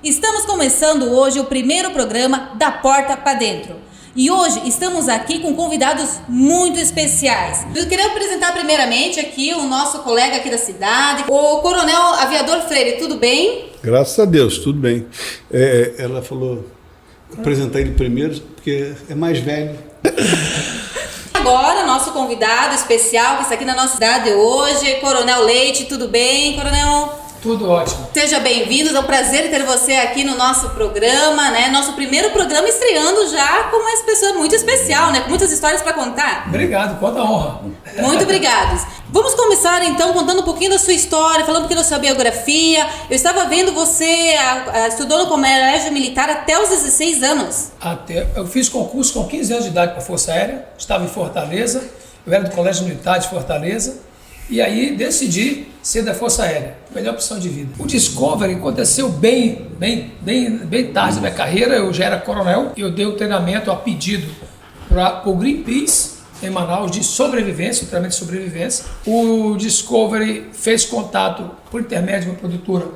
Estamos começando hoje o primeiro programa da Porta para Dentro. E hoje estamos aqui com convidados muito especiais. Eu queria apresentar primeiramente aqui o nosso colega aqui da cidade, o Coronel Aviador Freire. Tudo bem? Graças a Deus, tudo bem. Ela falou, apresentar ele primeiro porque é mais velho. Agora, nosso convidado especial que está aqui na nossa cidade hoje, Coronel Leite. Tudo bem, Coronel? Tudo ótimo. Seja bem-vindo, é um prazer ter você aqui no nosso programa, né? Nosso primeiro programa estreando já com uma pessoa muito especial, né? Com muitas histórias para contar. Obrigado, quanta honra. Muito obrigados. Vamos começar então contando um pouquinho da sua história, falando um pouquinho da sua biografia. Eu estava vendo você estudou no colégio militar até os 16 anos. Eu fiz concurso com 15 anos de idade para a Força Aérea, estava em Fortaleza, eu era do Colégio Militar de Fortaleza, e aí decidi ser da Força Aérea, melhor opção de vida. O Discovery aconteceu bem tarde na minha carreira, eu já era coronel, eu dei o treinamento a pedido para o Greenpeace, em Manaus, de sobrevivência, o treinamento de sobrevivência. O Discovery fez contato por intermédio de uma produtora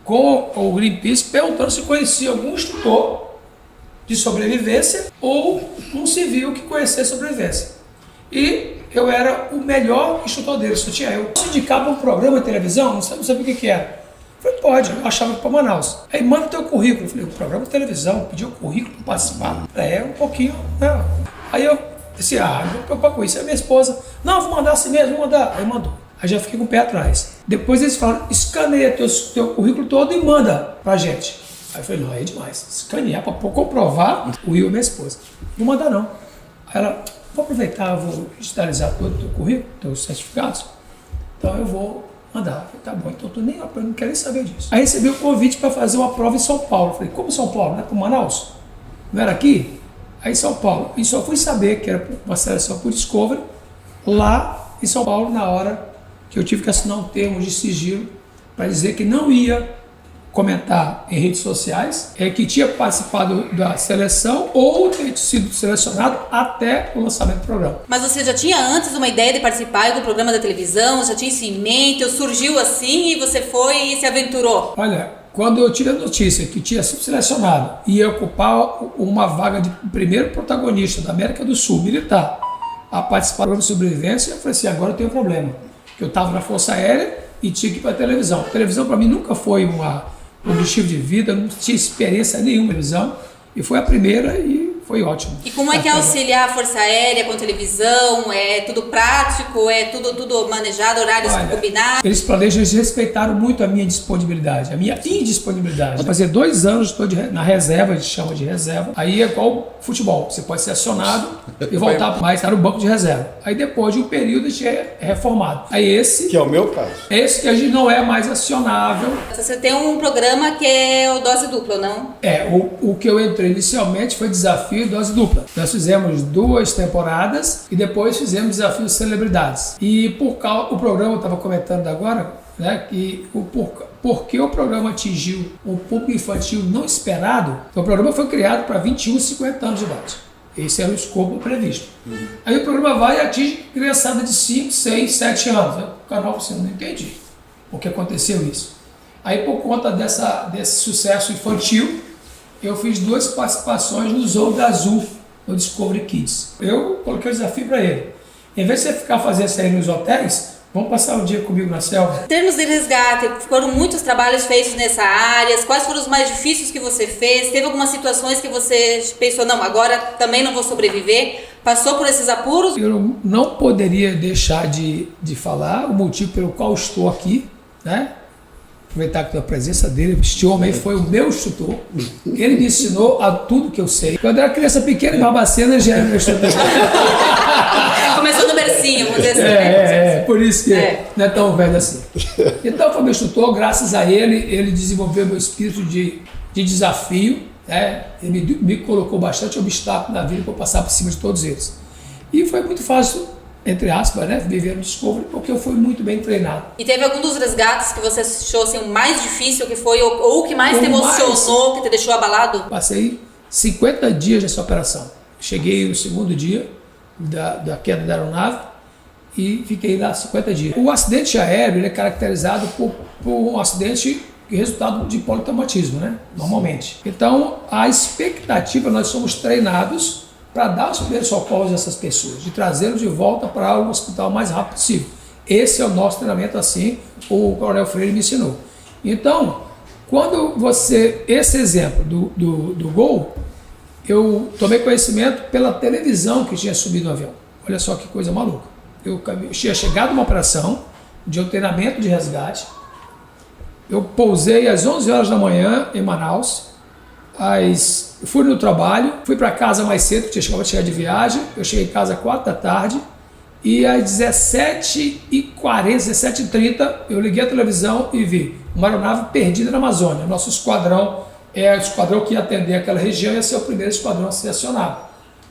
com o Greenpeace, perguntando se conhecia algum instrutor de sobrevivência ou um civil que conhecesse sobrevivência. E eu era o melhor instrutor dele, só tinha eu. Se indicava um programa de televisão, não sabia o que era. Eu falei, pode, eu achava para Manaus. Aí manda o teu currículo. Eu falei, o programa de televisão, pediu o currículo para participar. Um pouquinho, né? Aí eu disse, não vou preocupar com isso. Aí minha esposa, não, vou mandar assim mesmo, vou mandar. Aí mandou. Aí já fiquei com o pé atrás. Depois eles falaram, escaneia teu currículo todo e manda pra gente. Aí eu falei, não, aí é demais. Escanear para comprovar o Will, minha esposa. Não vou mandar não. Aí ela, vou aproveitar, vou digitalizar todo o teu currículo, teus certificados. Então eu vou mandar. Eu falei, tá bom, então eu não quero nem saber disso. Aí recebi o convite para fazer uma prova em São Paulo. Eu falei, como São Paulo? Não é para Manaus? Não era aqui? Aí em São Paulo. E só fui saber que era uma seleção por Discovery lá em São Paulo, na hora que eu tive que assinar um termo de sigilo para dizer que não ia comentar em redes sociais, que tinha participado da seleção ou ter sido selecionado até o lançamento do programa. Mas você já tinha antes uma ideia de participar do programa da televisão? Já tinha isso em mente? Surgiu assim e você foi e se aventurou? Olha, quando eu tive a notícia que tinha sido selecionado e ia ocupar uma vaga de primeiro protagonista da América do Sul, militar, a participar do programa de sobrevivência, eu falei assim, agora eu tenho um problema. Que eu estava na Força Aérea e tinha que ir para a televisão. A televisão para mim nunca foi um objetivo de vida, não tinha experiência nenhuma em televisão, e foi a primeira e foi ótimo. E como é que é auxiliar a Força Aérea com televisão? É tudo prático? É tudo manejado, horários combinados? Eles planejam, eles respeitaram muito a minha disponibilidade, a minha indisponibilidade. Vai fazer 2 anos, estou na reserva, a gente chama de reserva. Aí é igual futebol, você pode ser acionado e voltar mais, estar no banco de reserva. Aí depois de um período a gente é reformado. Aí esse... Que é o meu caso. Esse que a gente não é mais acionável. Você tem um programa que é o Dose Dupla, não? O que eu entrei inicialmente foi Desafio e Dose Dupla. Nós fizemos 2 temporadas e depois fizemos Desafio Celebridades. E o programa, eu estava comentando agora, né, que porque o programa atingiu um público infantil não esperado, o programa foi criado para 21 e 50 anos de idade. Esse era o escopo previsto. Aí o programa vai e atinge criançada de 5, 6, 7 anos. O canal você não entende por que aconteceu isso. Aí por conta desse sucesso infantil, eu fiz 2 participações no Zorro Azul, no Discovery Kids. Eu coloquei o desafio para ele. Em vez de você ficar fazendo isso aí nos hotéis, vamos passar o dia comigo na selva. Em termos de resgate, foram muitos trabalhos feitos nessa área. Quais foram os mais difíceis que você fez? Teve algumas situações que você pensou, não, agora também não vou sobreviver? Passou por esses apuros? Eu não poderia deixar de falar o motivo pelo qual estou aqui, né? Aproveitar que a presença dele, este homem foi o meu instrutor. Ele me ensinou a tudo que eu sei. Quando eu era criança pequena, em Barbacena, já era meu instrutor. Começou no bercinho, vamos dizer assim. Por isso que não é tão velho assim. Então foi meu instrutor, graças a ele desenvolveu meu espírito de desafio, né? Ele me colocou bastante obstáculo na vida para eu passar por cima de todos eles. E foi muito fácil, entre aspas, né, viver no Discovery, porque eu fui muito bem treinado. E teve algum dos resgates que você achou assim, o mais difícil que foi, ou o que mais te emocionou, que te deixou abalado? Passei 50 dias nessa operação. Cheguei no segundo dia da queda da aeronave e fiquei lá 50 dias. O acidente aéreo ele é caracterizado por um acidente resultado de politraumatismo, né? Normalmente. Então, a expectativa, nós somos treinados para dar os primeiros socorros a essas pessoas, de trazê-los de volta para o hospital o mais rápido possível. Esse é o nosso treinamento, assim o Coronel Freire me ensinou. Então, quando esse exemplo do gol, eu tomei conhecimento pela televisão que tinha subido no avião. Olha só que coisa maluca. Eu tinha chegado uma operação de um treinamento de resgate. Eu pousei às 11 horas da manhã em Manaus. Fui no trabalho, fui para casa mais cedo, tinha acabado de chegar de viagem. Eu cheguei em casa às 4 da tarde. E às 17h40, 17h30, eu liguei a televisão e vi uma aeronave perdida na Amazônia. Nosso esquadrão, o esquadrão que ia atender aquela região, ia ser o primeiro esquadrão a ser acionado.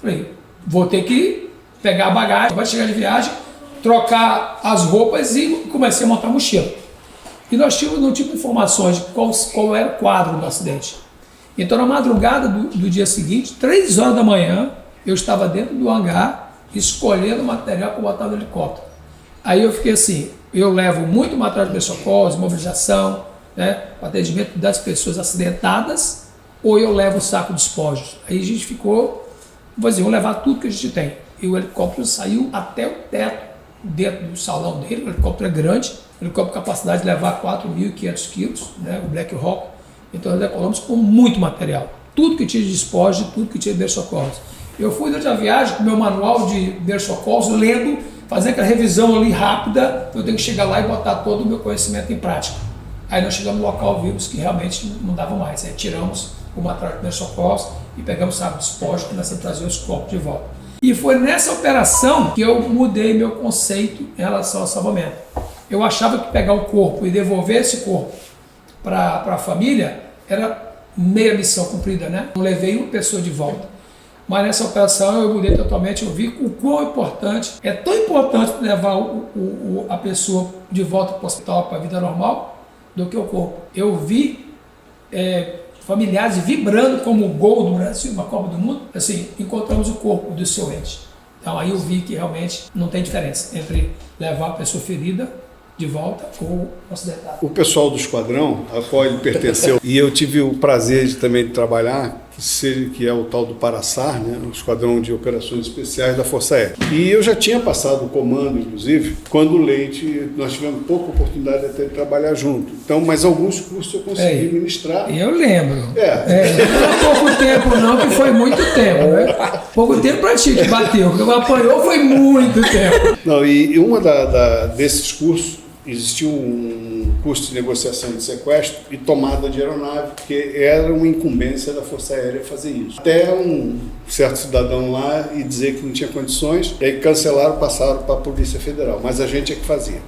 Falei, vou ter que pegar a bagagem, vai chegar de viagem, trocar as roupas e comecei a montar a mochila. E nós não tínhamos informações de qual era o quadro do acidente. Então, na madrugada do dia seguinte, 3 horas da manhã, eu estava dentro do hangar, escolhendo o material para botar no helicóptero. Aí eu fiquei assim, eu levo muito material de socorro, mobilização, né, para atendimento das pessoas acidentadas, ou eu levo o saco de despojos. Aí a gente ficou, vamos levar tudo que a gente tem. E o helicóptero saiu até o teto, dentro do salão dele. O helicóptero é grande, o helicóptero tem capacidade de levar 4.500 quilos, né, o Black Hawk. Então nós decolamos com muito material. Tudo que tinha de despojos, tudo que tinha de socorros. Eu fui durante a viagem com meu manual de primeiros socorros, lendo, fazendo aquela revisão ali rápida, eu tenho que chegar lá e botar todo o meu conhecimento em prática. Aí nós chegamos no local, vimos que realmente não dava mais. Aí tiramos o material de primeiros socorros e pegamos o saco de despojos que nós temos que trazer os corpos de volta. E foi nessa operação que eu mudei meu conceito em relação ao salvamento. Eu achava que pegar o corpo e devolver esse corpo para a família era meia missão cumprida, né? Eu levei uma pessoa de volta. Mas nessa operação eu mudei totalmente, eu vi o quão importante, é tão importante levar a pessoa de volta para o hospital, para a vida normal, do que o corpo. Eu vi familiares vibrando como o gol do Brasil, uma Copa do Mundo, assim, encontramos o corpo do seu ente. Então aí eu vi que realmente não tem diferença entre levar a pessoa ferida de volta ou acidentada. O pessoal do esquadrão, a qual ele pertenceu, e eu tive o prazer de trabalhar, que é o tal do Paraçar, né, o Esquadrão de Operações Especiais da Força Aérea. E eu já tinha passado o comando, inclusive, quando o Leite, nós tivemos pouca oportunidade até de trabalhar junto. Então, mas alguns cursos eu consegui ministrar. Eu lembro. Não é pouco tempo não, que foi muito tempo, né? Pouco tempo para ti que bateu, porque apanhou foi muito tempo. Não, e uma desses cursos, existiu um curso de negociação de sequestro e tomada de aeronave, porque era uma incumbência da Força Aérea fazer isso. Até um certo cidadão lá e dizer que não tinha condições, e aí cancelaram, passaram para a Polícia Federal, mas a gente é que fazia.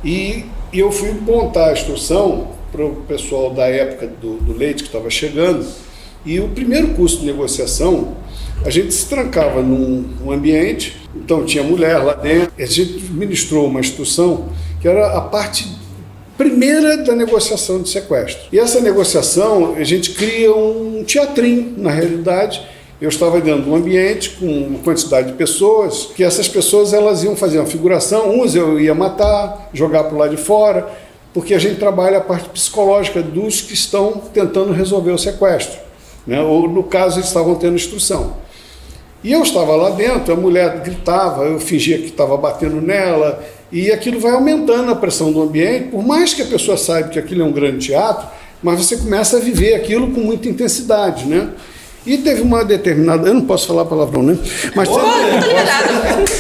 E eu fui montar a instrução para o pessoal da época do Leite, que estava chegando, e o primeiro curso de negociação, a gente se trancava num ambiente, então tinha mulher lá dentro, a gente ministrou uma instrução que era a parte primeira da negociação de sequestro. E essa negociação, a gente cria um teatrinho, na realidade. Eu estava dentro de um ambiente com uma quantidade de pessoas, que essas pessoas elas iam fazer uma figuração, uns eu ia matar, jogar para o lado de fora, porque a gente trabalha a parte psicológica dos que estão tentando resolver o sequestro, né? Ou no caso eles estavam tendo instrução. E eu estava lá dentro, a mulher gritava, eu fingia que estava batendo nela, e aquilo vai aumentando a pressão do ambiente, por mais que a pessoa saiba que aquilo é um grande teatro, mas você começa a viver aquilo com muita intensidade, né? E teve uma determinada, eu não posso falar palavrão, né? Mas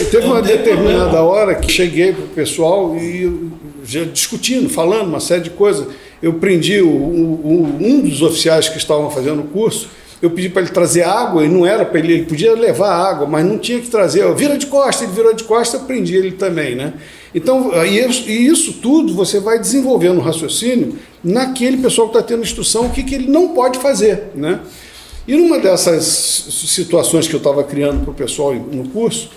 teve uma determinada hora que cheguei para o pessoal e já discutindo, falando uma série de coisas. Eu prendi um dos oficiais que estavam fazendo o curso. Eu pedi para ele trazer água e não era para ele podia levar água, mas não tinha que trazer. Eu, vira de costa, ele virou de costa, eu prendi ele também, né? Então, e isso tudo você vai desenvolvendo um raciocínio naquele pessoal que está tendo instrução, o que ele não pode fazer, né? E numa dessas situações que eu estava criando para o pessoal no curso,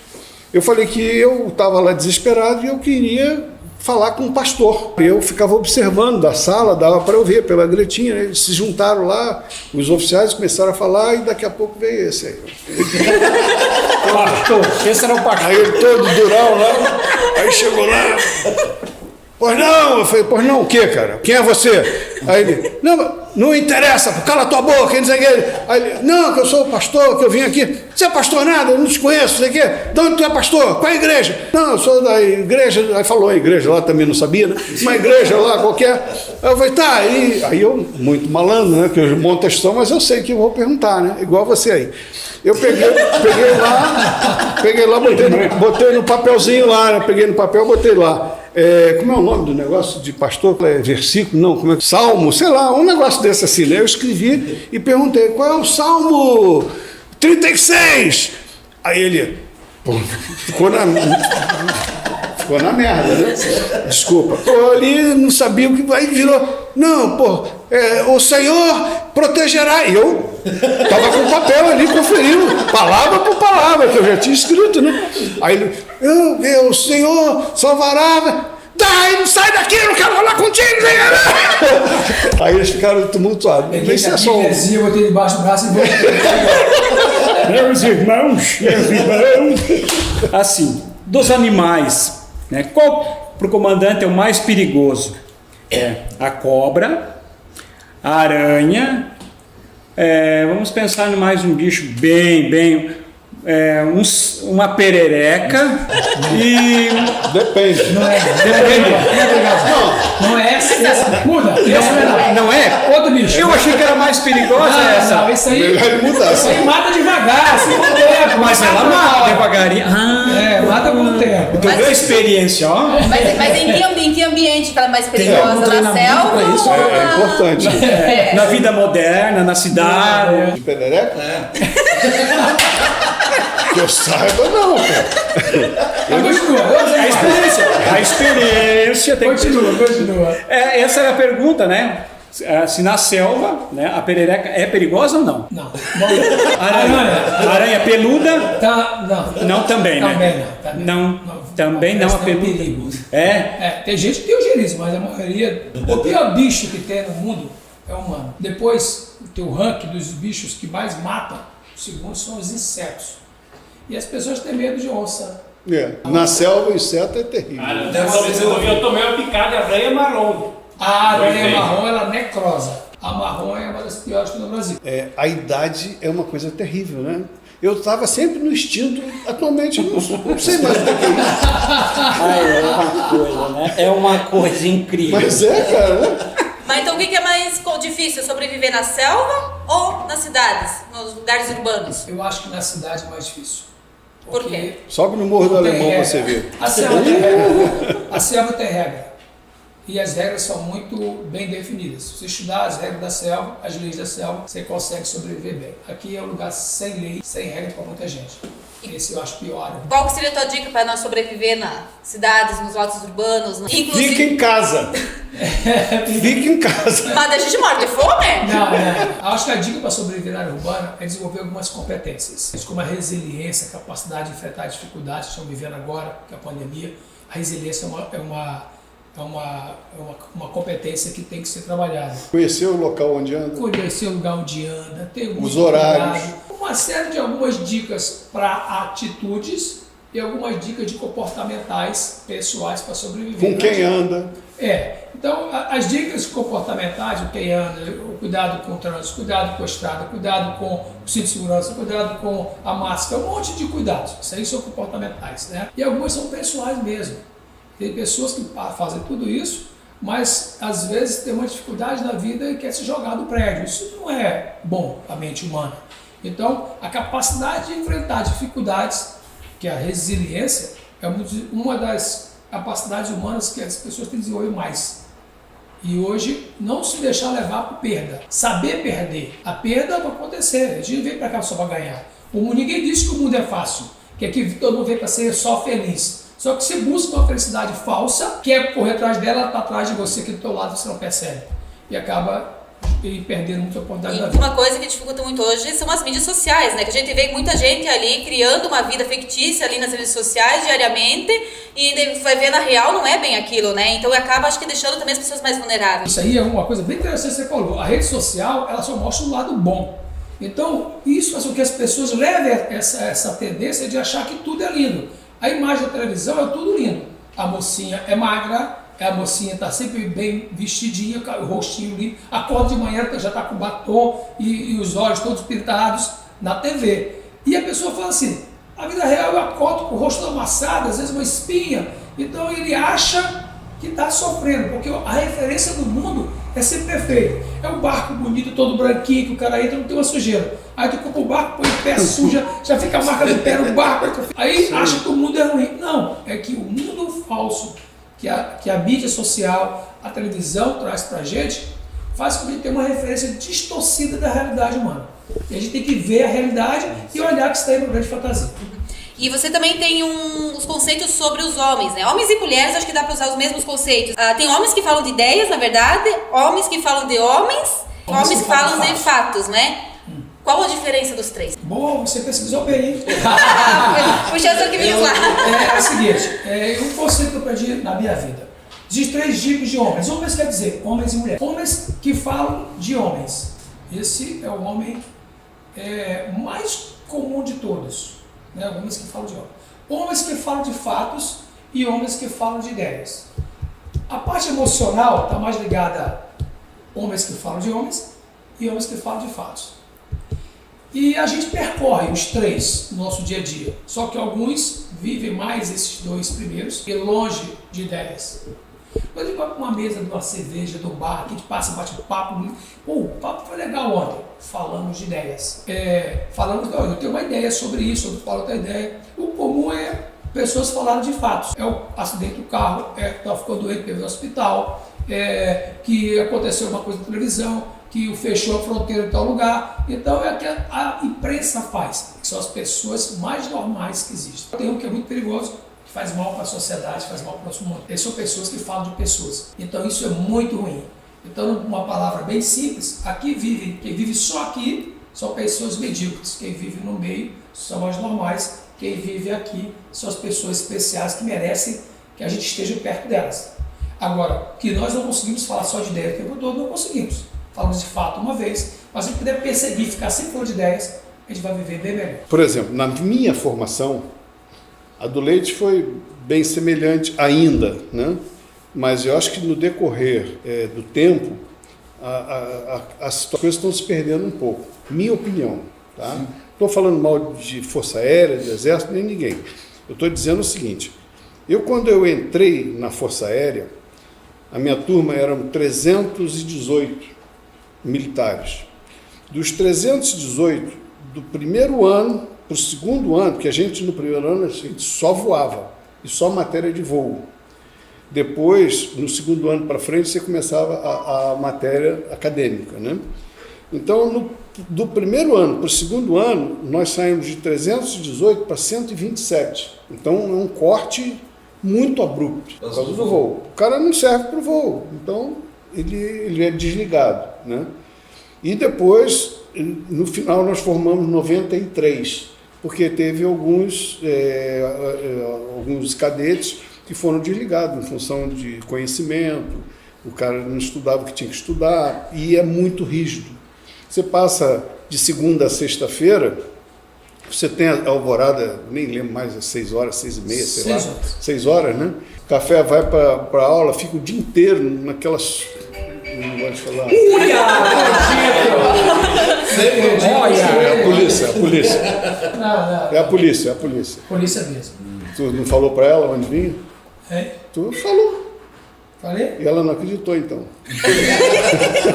eu falei que eu estava lá desesperado e eu queria falar com o pastor. Eu ficava observando da sala, dava para eu ver pela gretinha, né? Eles se juntaram lá, os oficiais começaram a falar e daqui a pouco veio esse aí. Pastor, esse era o pastor. Aí ele todo durão lá, aí chegou lá, Pois não, eu falei, pois não o quê, cara? Quem é você? Aí ele, não interessa, cala tua boca, quem diz que Aí ele, não, que eu sou pastor, que eu vim aqui. Você é pastor nada, eu não te conheço, sei o quê. De onde tu é pastor? Qual é a igreja? Não, eu sou da igreja, aí falou a igreja lá, também não sabia, né? Uma igreja lá qualquer. Aí eu falei, tá, aí eu, muito malandro, né? Que eu monto a história, mas eu sei que eu vou perguntar, né? Igual você aí. Eu peguei lá, botei no papelzinho lá, né? Peguei no papel, botei lá. Como é o nome do negócio de pastor? Versículo? Não, como é? Salmo, sei lá, um negócio desse assim, né? Eu escrevi e perguntei, qual é o Salmo 36? Aí ele, pô, ficou na merda, né? Desculpa. Pô, ali não sabia o que... Aí virou, não, pô, o Senhor protegerá. E eu estava com o papel ali conferindo, palavra por palavra, que eu já tinha escrito, né? Aí ele, o Senhor salvará. Daí, sai daqui, eu não quero falar contigo. Aí eles ficaram tumultuados. Isso é só... Eu botei debaixo do braço e vou... Meus irmãos. Assim, dos animais, né? Qual para o comandante é o mais perigoso? A cobra, a aranha, vamos pensar em mais um bicho bem, uma perereca e... Depende. Não é essa. Muda. Não é? Outro bicho. Eu achei que era mais perigosa essa. Não, isso aí... Melhor mudar. Isso aí mata devagar, assim, com o tempo. Mas ela mata devagarinho. Mata com o tempo. Tu deu experiência, ó. Mas em que ambiente que ela é mais perigosa? Na selva? Isso é importante. Na vida moderna, na cidade. De perereca? Que eu saiba, não, cara. A experiência tem Continua. essa era a pergunta, né? Se na selva, né, a perereca é perigosa ou não? Não. Aranha peluda? Não. Não, também, né? Não. Também não, a peluda. Perigo. É? Tem gente que tem eugeniza, mas a maioria... O pior bicho que tem no mundo é o humano. Depois, o teu ranking dos bichos que mais matam, o segundo são os insetos. E as pessoas têm medo de onça. Na selva, o inseto é terrível. Eu tomei uma picada de aranha marrom. A aranha marrom, ela necrosa. A marrom é uma das piores que tem no Brasil. A idade é uma coisa terrível, né? Eu estava sempre no instinto, atualmente eu não sei mais o que é isso. É uma coisa, né? É uma coisa incrível. Mas cara, né? Mas então o que é mais difícil? Sobreviver na selva ou nas cidades, nos lugares urbanos? Eu acho que na cidade é mais difícil. Por quê? Sobe no Morro do Alemão pra você ver. A selva tem regra. A selva tem regra. E as regras são muito bem definidas. Se você estudar as regras da selva, as leis da selva, você consegue sobreviver bem. Aqui é um lugar sem lei, sem regra para muita gente. Esse eu acho pior. Qual que seria a tua dica para nós sobreviver nas cidades, nos lotes urbanos? Inclusive... Fica em casa. Fica em casa. Mas a gente morre de fome? Não. Acho que a dica para sobreviver na área urbana é desenvolver algumas competências, como a resiliência, a capacidade de enfrentar dificuldades que estão vivendo agora, que é a pandemia. A resiliência é uma competência que tem que ser trabalhada. Conhecer o local onde anda. Conhecer o lugar onde anda, ter os horários. Uma série de algumas dicas para atitudes e algumas dicas de comportamentais pessoais para sobreviver. Com quem anda. Então, as dicas comportamentais, o quem anda, o cuidado com o trânsito, cuidado com a estrada, cuidado com o cinto de segurança, cuidado com a máscara, um monte de cuidados. Isso aí são comportamentais, né? E algumas são pessoais mesmo. Tem pessoas que fazem tudo isso, mas às vezes tem uma dificuldade na vida e quer se jogar do prédio. Isso não é bom para a mente humana. Então, a capacidade de enfrentar dificuldades, que é a resiliência, é uma das capacidades humanas que as pessoas têm que desenvolver mais. E hoje, não se deixar levar por perda. Saber perder. A perda vai acontecer. A gente veio para cá só para ganhar. Ninguém disse que o mundo é fácil, que aqui todo mundo veio para ser só feliz. Só que você busca uma felicidade falsa, que é correr atrás dela, ela está atrás de você, que do teu lado você não percebe. E acaba perdendo muita oportunidade da vida. Uma coisa que dificulta muito hoje são as mídias sociais, né? Que a gente vê muita gente ali criando uma vida fictícia ali nas redes sociais diariamente e vai ver na real não é bem aquilo, né? Então acaba, acho que, deixando também as pessoas mais vulneráveis. Isso aí é uma coisa bem interessante que você falou. A rede social, ela só mostra o lado bom. Então, isso faz com que as pessoas levem essa tendência de achar que tudo é lindo. A imagem da televisão é tudo lindo. A mocinha é magra, a mocinha está sempre bem vestidinha, o rostinho limpo, acorda de manhã, já está com batom e os olhos todos pintados na TV. E a pessoa fala assim, a vida real eu acordo com o rosto amassado, às vezes uma espinha, então ele acha que está sofrendo, porque a referência do mundo é ser perfeito. É um barco bonito, todo branquinho, que o cara entra, não tem uma sujeira. Aí tu compra o barco, põe o pé suja, já fica a marca do pé no barco. Aí acha que o mundo é ruim. Não, é que o mundo falso, que a mídia social, a televisão traz pra gente, faz com que a gente tenha uma referência distorcida da realidade humana. E a gente tem que ver a realidade e olhar que isso daí é uma grande fantasia. E você também tem os conceitos sobre os homens, né? Homens e mulheres, acho que dá para usar os mesmos conceitos. Tem homens que falam de ideias, na verdade, homens que falam de homens, homens que falam de fatos, né? Qual a diferença dos três? Bom, você pesquisou bem, hein? Puxa essa que vem lá. É o seguinte, um conceito que eu aprendi na minha vida. Existem 3 tipos de homens. Homens quer dizer homens e mulheres. Homens que falam de homens. Esse é o homem mais comum de todos. Né? Homens que falam de homens. Homens que falam de fatos e homens que falam de ideias. A parte emocional está mais ligada a homens que falam de homens e homens que falam de fatos. E a gente percorre os 3 no nosso dia a dia. Só que alguns vivem mais esses 2 primeiros e longe de ideias. Quando a gente vai para uma mesa de uma cerveja, do bar, que a gente passa, bate um papo. O papo foi legal ontem. Falamos de ideias. Falamos, eu tenho uma ideia sobre isso, eu falo outra ideia. O comum é pessoas falarem de fatos. É o acidente do carro, ficou doente, teve no hospital, que aconteceu uma coisa na televisão, que fechou a fronteira em tal lugar. Então é o que a imprensa faz. São as pessoas mais normais que existem. Tem um que é muito perigoso, que faz mal para a sociedade, faz mal para o nosso mundo. Essas são pessoas que falam de pessoas. Então isso é muito ruim. Então, uma palavra bem simples, quem vive só aqui são pessoas medíocres. Quem vive no meio são as normais. Quem vive aqui são as pessoas especiais que merecem que a gente esteja perto delas. Agora, que nós não conseguimos falar só de ideia o tempo todo, não conseguimos. Falamos de fato uma vez, mas se a gente puder perseguir, ficar sempre falando de ideias, a gente vai viver bem melhor. Por exemplo, na minha formação, a do Leite foi bem semelhante ainda, né? Mas eu acho que no decorrer do tempo, as coisas estão se perdendo um pouco. Minha opinião, tá? Não estou falando mal de Força Aérea, de Exército, nem ninguém. Eu estou dizendo o seguinte, quando eu entrei na Força Aérea, a minha turma eram 318 militares. Dos 318, do primeiro ano para o segundo ano, porque a gente no primeiro ano a gente só voava, e só matéria de voo. Depois, no segundo ano para frente, você começava a matéria acadêmica, né? Então, do primeiro ano para o segundo ano, nós saímos de 318 para 127. Então, é um corte muito abrupto por causa do voo. O cara não serve para o voo, então ele é desligado, né? E depois, no final, nós formamos 93, porque teve alguns cadetes que foram desligados em função de conhecimento, o cara não estudava o que tinha que estudar, e é muito rígido. Você passa de segunda a sexta-feira, você tem a alvorada, nem lembro mais, às 6 horas, 6h30, sei lá. 6 horas, né? O café vai para a aula, fica o dia inteiro naquelas... Não gosto de falar. É a polícia. Não. É a polícia. Polícia mesmo. Tu não falou para ela onde vinha? Tu falou. Falei? E ela não acreditou, então.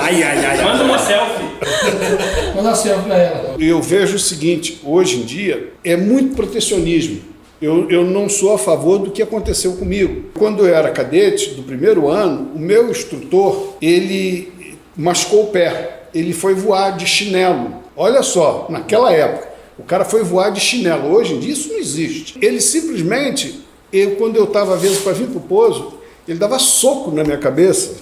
Ai. Manda uma selfie. Manda uma selfie para ela. Eu vejo o seguinte, hoje em dia, é muito protecionismo. Eu não sou a favor do que aconteceu comigo. Quando eu era cadete, do primeiro ano, o meu instrutor, ele machucou o pé. Ele foi voar de chinelo. Olha só, naquela época, o cara foi voar de chinelo. Hoje em dia isso não existe. Ele simplesmente, quando eu estava às vezes para vir para o pouso, ele dava soco na minha cabeça,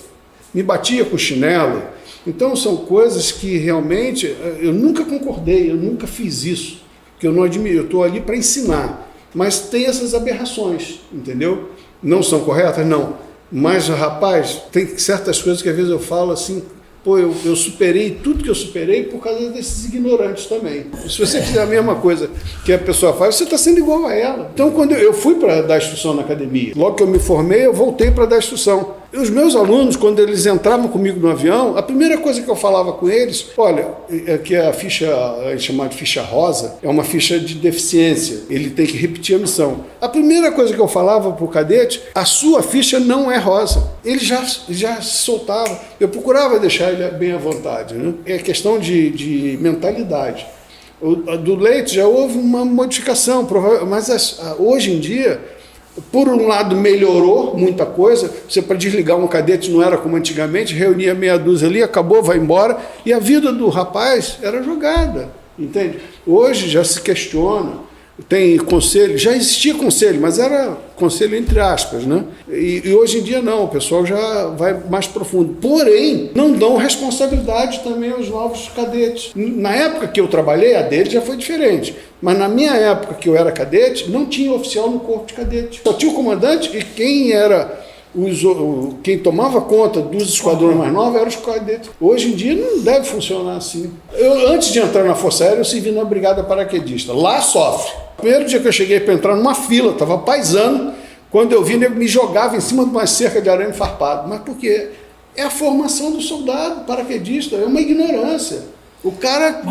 me batia com chinelo. Então são coisas que realmente eu nunca concordei, eu nunca fiz isso, porque eu não admiro, eu estou ali para ensinar. Mas tem essas aberrações, entendeu? Não são corretas? Não. Mas, rapaz, tem certas coisas que às vezes eu falo assim, pô, eu superei tudo que eu superei por causa desses ignorantes também. Se você fizer a mesma coisa que a pessoa faz, você está sendo igual a ela. Então, quando eu fui para dar instrução na academia, logo que eu me formei, eu voltei para dar instrução. E os meus alunos, quando eles entravam comigo no avião, a primeira coisa que eu falava com eles, olha, que a ficha, a chamada de ficha rosa, é uma ficha de deficiência, ele tem que repetir a missão. A primeira coisa que eu falava para o cadete, a sua ficha não é rosa. Ele já soltava, eu procurava deixar ele bem à vontade, né? É questão de mentalidade. Do leite já houve uma modificação, mas hoje em dia, por um lado melhorou muita coisa, você para desligar um cadete não era como antigamente, reunia meia dúzia ali, acabou, vai embora, e a vida do rapaz era jogada, entende? Hoje já se questiona, tem conselho, já existia conselho, mas era conselho entre aspas, né? E hoje em dia não, o pessoal já vai mais profundo. Porém, não dão responsabilidade também aos novos cadetes. Na época que eu trabalhei, a dele já foi diferente. Mas na minha época que eu era cadete, não tinha oficial no corpo de cadete. Só tinha o comandante e quem tomava conta dos esquadrões mais novos eram os cadetes. Hoje em dia não deve funcionar assim. Antes de entrar na Força Aérea, eu servi na Brigada Paraquedista. Lá sofre. Primeiro dia que eu cheguei para entrar numa fila, estava paisando, quando eu vi, ele me jogava em cima de uma cerca de arame farpado. Mas por quê? É a formação do soldado paraquedista, é uma ignorância. O cara,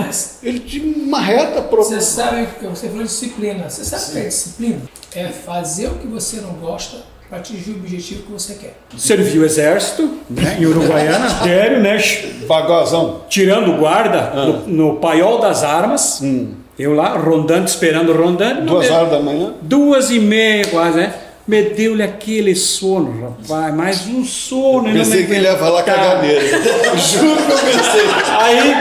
ele te marreta. Você sabe, você falou de disciplina, você sabe o que é disciplina? É fazer o que você não gosta para atingir o objetivo que você quer. Servi o exército, né, em Uruguaiana, sério, né? Vagosão. Tirando guarda no paiol das armas. Eu lá, rondando, esperando o rondante. 2 horas da manhã? 2h30 quase, né? Me deu-lhe aquele sono, rapaz, mais um sono. Pensei que ele ia falar caganeira. Juro que eu pensei. Aí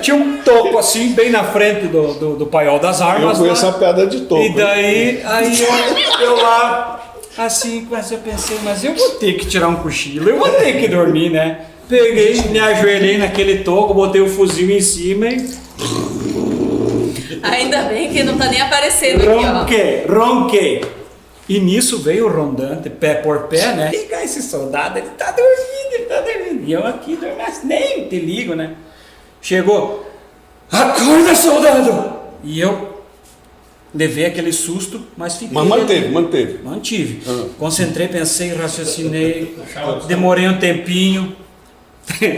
tinha um toco assim, bem na frente do paiol das armas. Eu conheço a pedra de toco. E daí, eu lá, assim, mas eu pensei, mas eu vou ter que tirar um cochilo, eu vou ter que dormir, né? Peguei, me ajoelhei naquele toco, botei o fuzil em cima e... Ainda bem que não tá nem aparecendo aqui, ó. Ronquei. E nisso veio o rondante, pé por pé, né? Liga esse soldado, ele tá dormindo. E eu aqui dormindo, nem te ligo, né? Chegou, acorda, soldado! E eu levei aquele susto, mas fiquei... Mas manteve. Mantive. Concentrei, pensei, raciocinei, demorei um tempinho,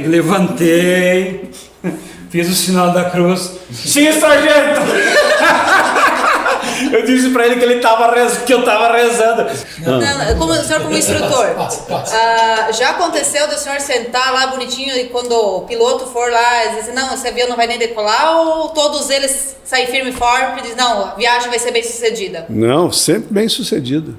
levantei, fiz o sinal da cruz. Sim, sargento! Eu disse pra ele que que eu tava rezando. Não, o senhor como instrutor, já aconteceu do senhor sentar lá bonitinho e quando o piloto for lá, dizer, não, esse avião não vai nem decolar, ou todos eles saem firme e forte e dizem, não, a viagem vai ser bem sucedida? Não, sempre bem sucedida.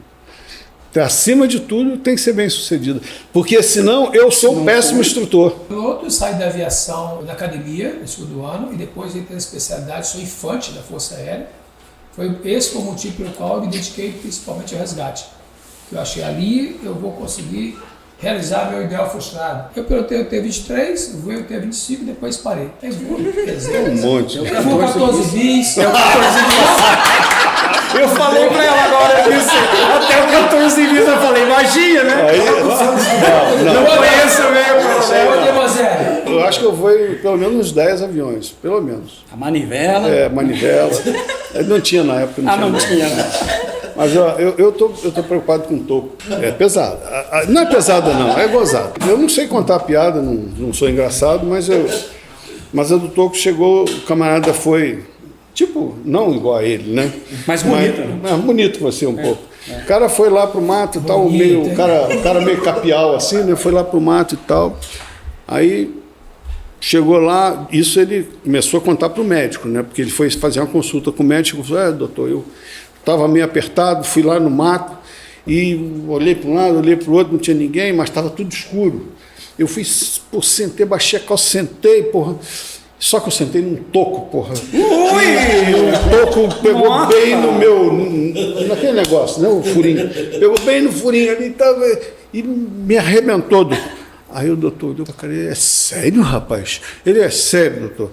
Acima de tudo tem que ser bem sucedido, porque senão eu sou um péssimo instrutor. O piloto sai da aviação da academia no segundo ano e depois ele tem a especialidade, sou infante da Força Aérea. Esse foi o motivo pelo qual eu me dediquei principalmente ao resgate. Eu achei ali eu vou conseguir realizar meu ideal frustrado. Eu pilotei o T-23, voei o T-25 e depois parei. Quer dizer, um monte. Eu fui 14 bis. Eu falei pra ela agora, eu disse, até o 14 bis eu falei, magia, né? Aí, não conheço mesmo. Eu acho que eu voei pelo menos uns 10 aviões, pelo menos. A manivela. Manivela. Não tinha na época. Não tinha. Mas eu tô preocupado com o toco. É pesado. Não é pesada não, é gozado. Eu não sei contar piada, não sou engraçado, mas a do toco chegou, o camarada foi, tipo, não igual a ele, né? Mas bonito, né? É bonito você um pouco. O cara foi lá pro mato e tal, o cara meio capial assim, né? Foi lá pro mato e tal. Aí chegou lá, isso ele começou a contar pro médico, né? Porque ele foi fazer uma consulta com o médico e falou, doutor, eu estava meio apertado, fui lá no mato e olhei para um lado, olhei para o outro, não tinha ninguém, mas estava tudo escuro. Eu fui, sentei, baixei a calça, sentei, porra. Só que eu sentei num toco, porra. O toco pegou bem no meu... naquele negócio, né? O furinho. Pegou bem no furinho ali e me arrebentou. Aí o doutor olhou pra cara, é sério, rapaz? Ele é sério, doutor.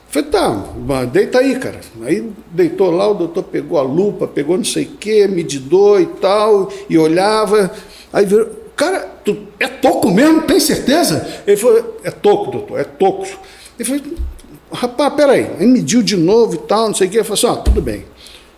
Falei, tá, deita aí, cara. Aí deitou lá, o doutor pegou a lupa, pegou não sei o quê, medidor e tal, e olhava. Aí virou, cara, tu é toco mesmo? Tem certeza? Ele falou, é toco, doutor, é toco. Ele falou, rapaz, peraí. Ele mediu de novo e tal, não sei o que. Ele falou assim, tudo bem.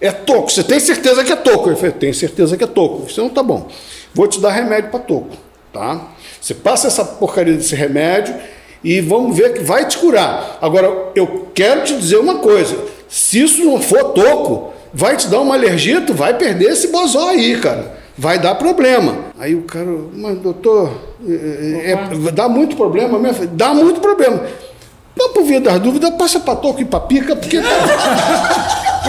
É toco, você tem certeza que é toco? Ele falou, tenho certeza que é toco. Então tá bom, vou te dar remédio para toco, tá? Você passa essa porcaria desse remédio e vamos ver que vai te curar. Agora, eu quero te dizer uma coisa, se isso não for toco, vai te dar uma alergia, tu vai perder esse bozó aí, cara. Vai dar problema. Aí o cara, mas doutor, dá muito problema mesmo? Dá muito problema. Mas por via das dúvidas, passa para toco e para pica, porque...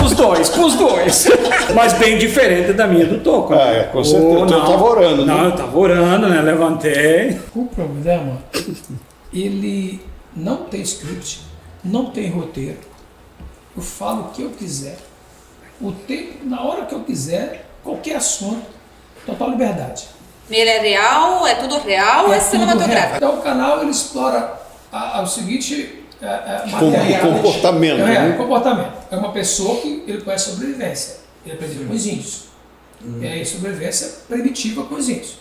Os dois. Mas bem diferente da minha do toco. Com certeza. Eu tava orando, né? Não, eu tava orando, né? Levantei. O problema, ele não tem script, não tem roteiro. Eu falo o que eu quiser, o tempo, na hora que eu quiser, qualquer assunto, total liberdade. Ele é real, é tudo real ou é cinematográfico? Então o canal ele explora o seguinte comportamento. Comportamento. É uma pessoa que ele conhece sobrevivência. Ele aprendeu com os índios. E aí sobrevivência primitiva com os índios.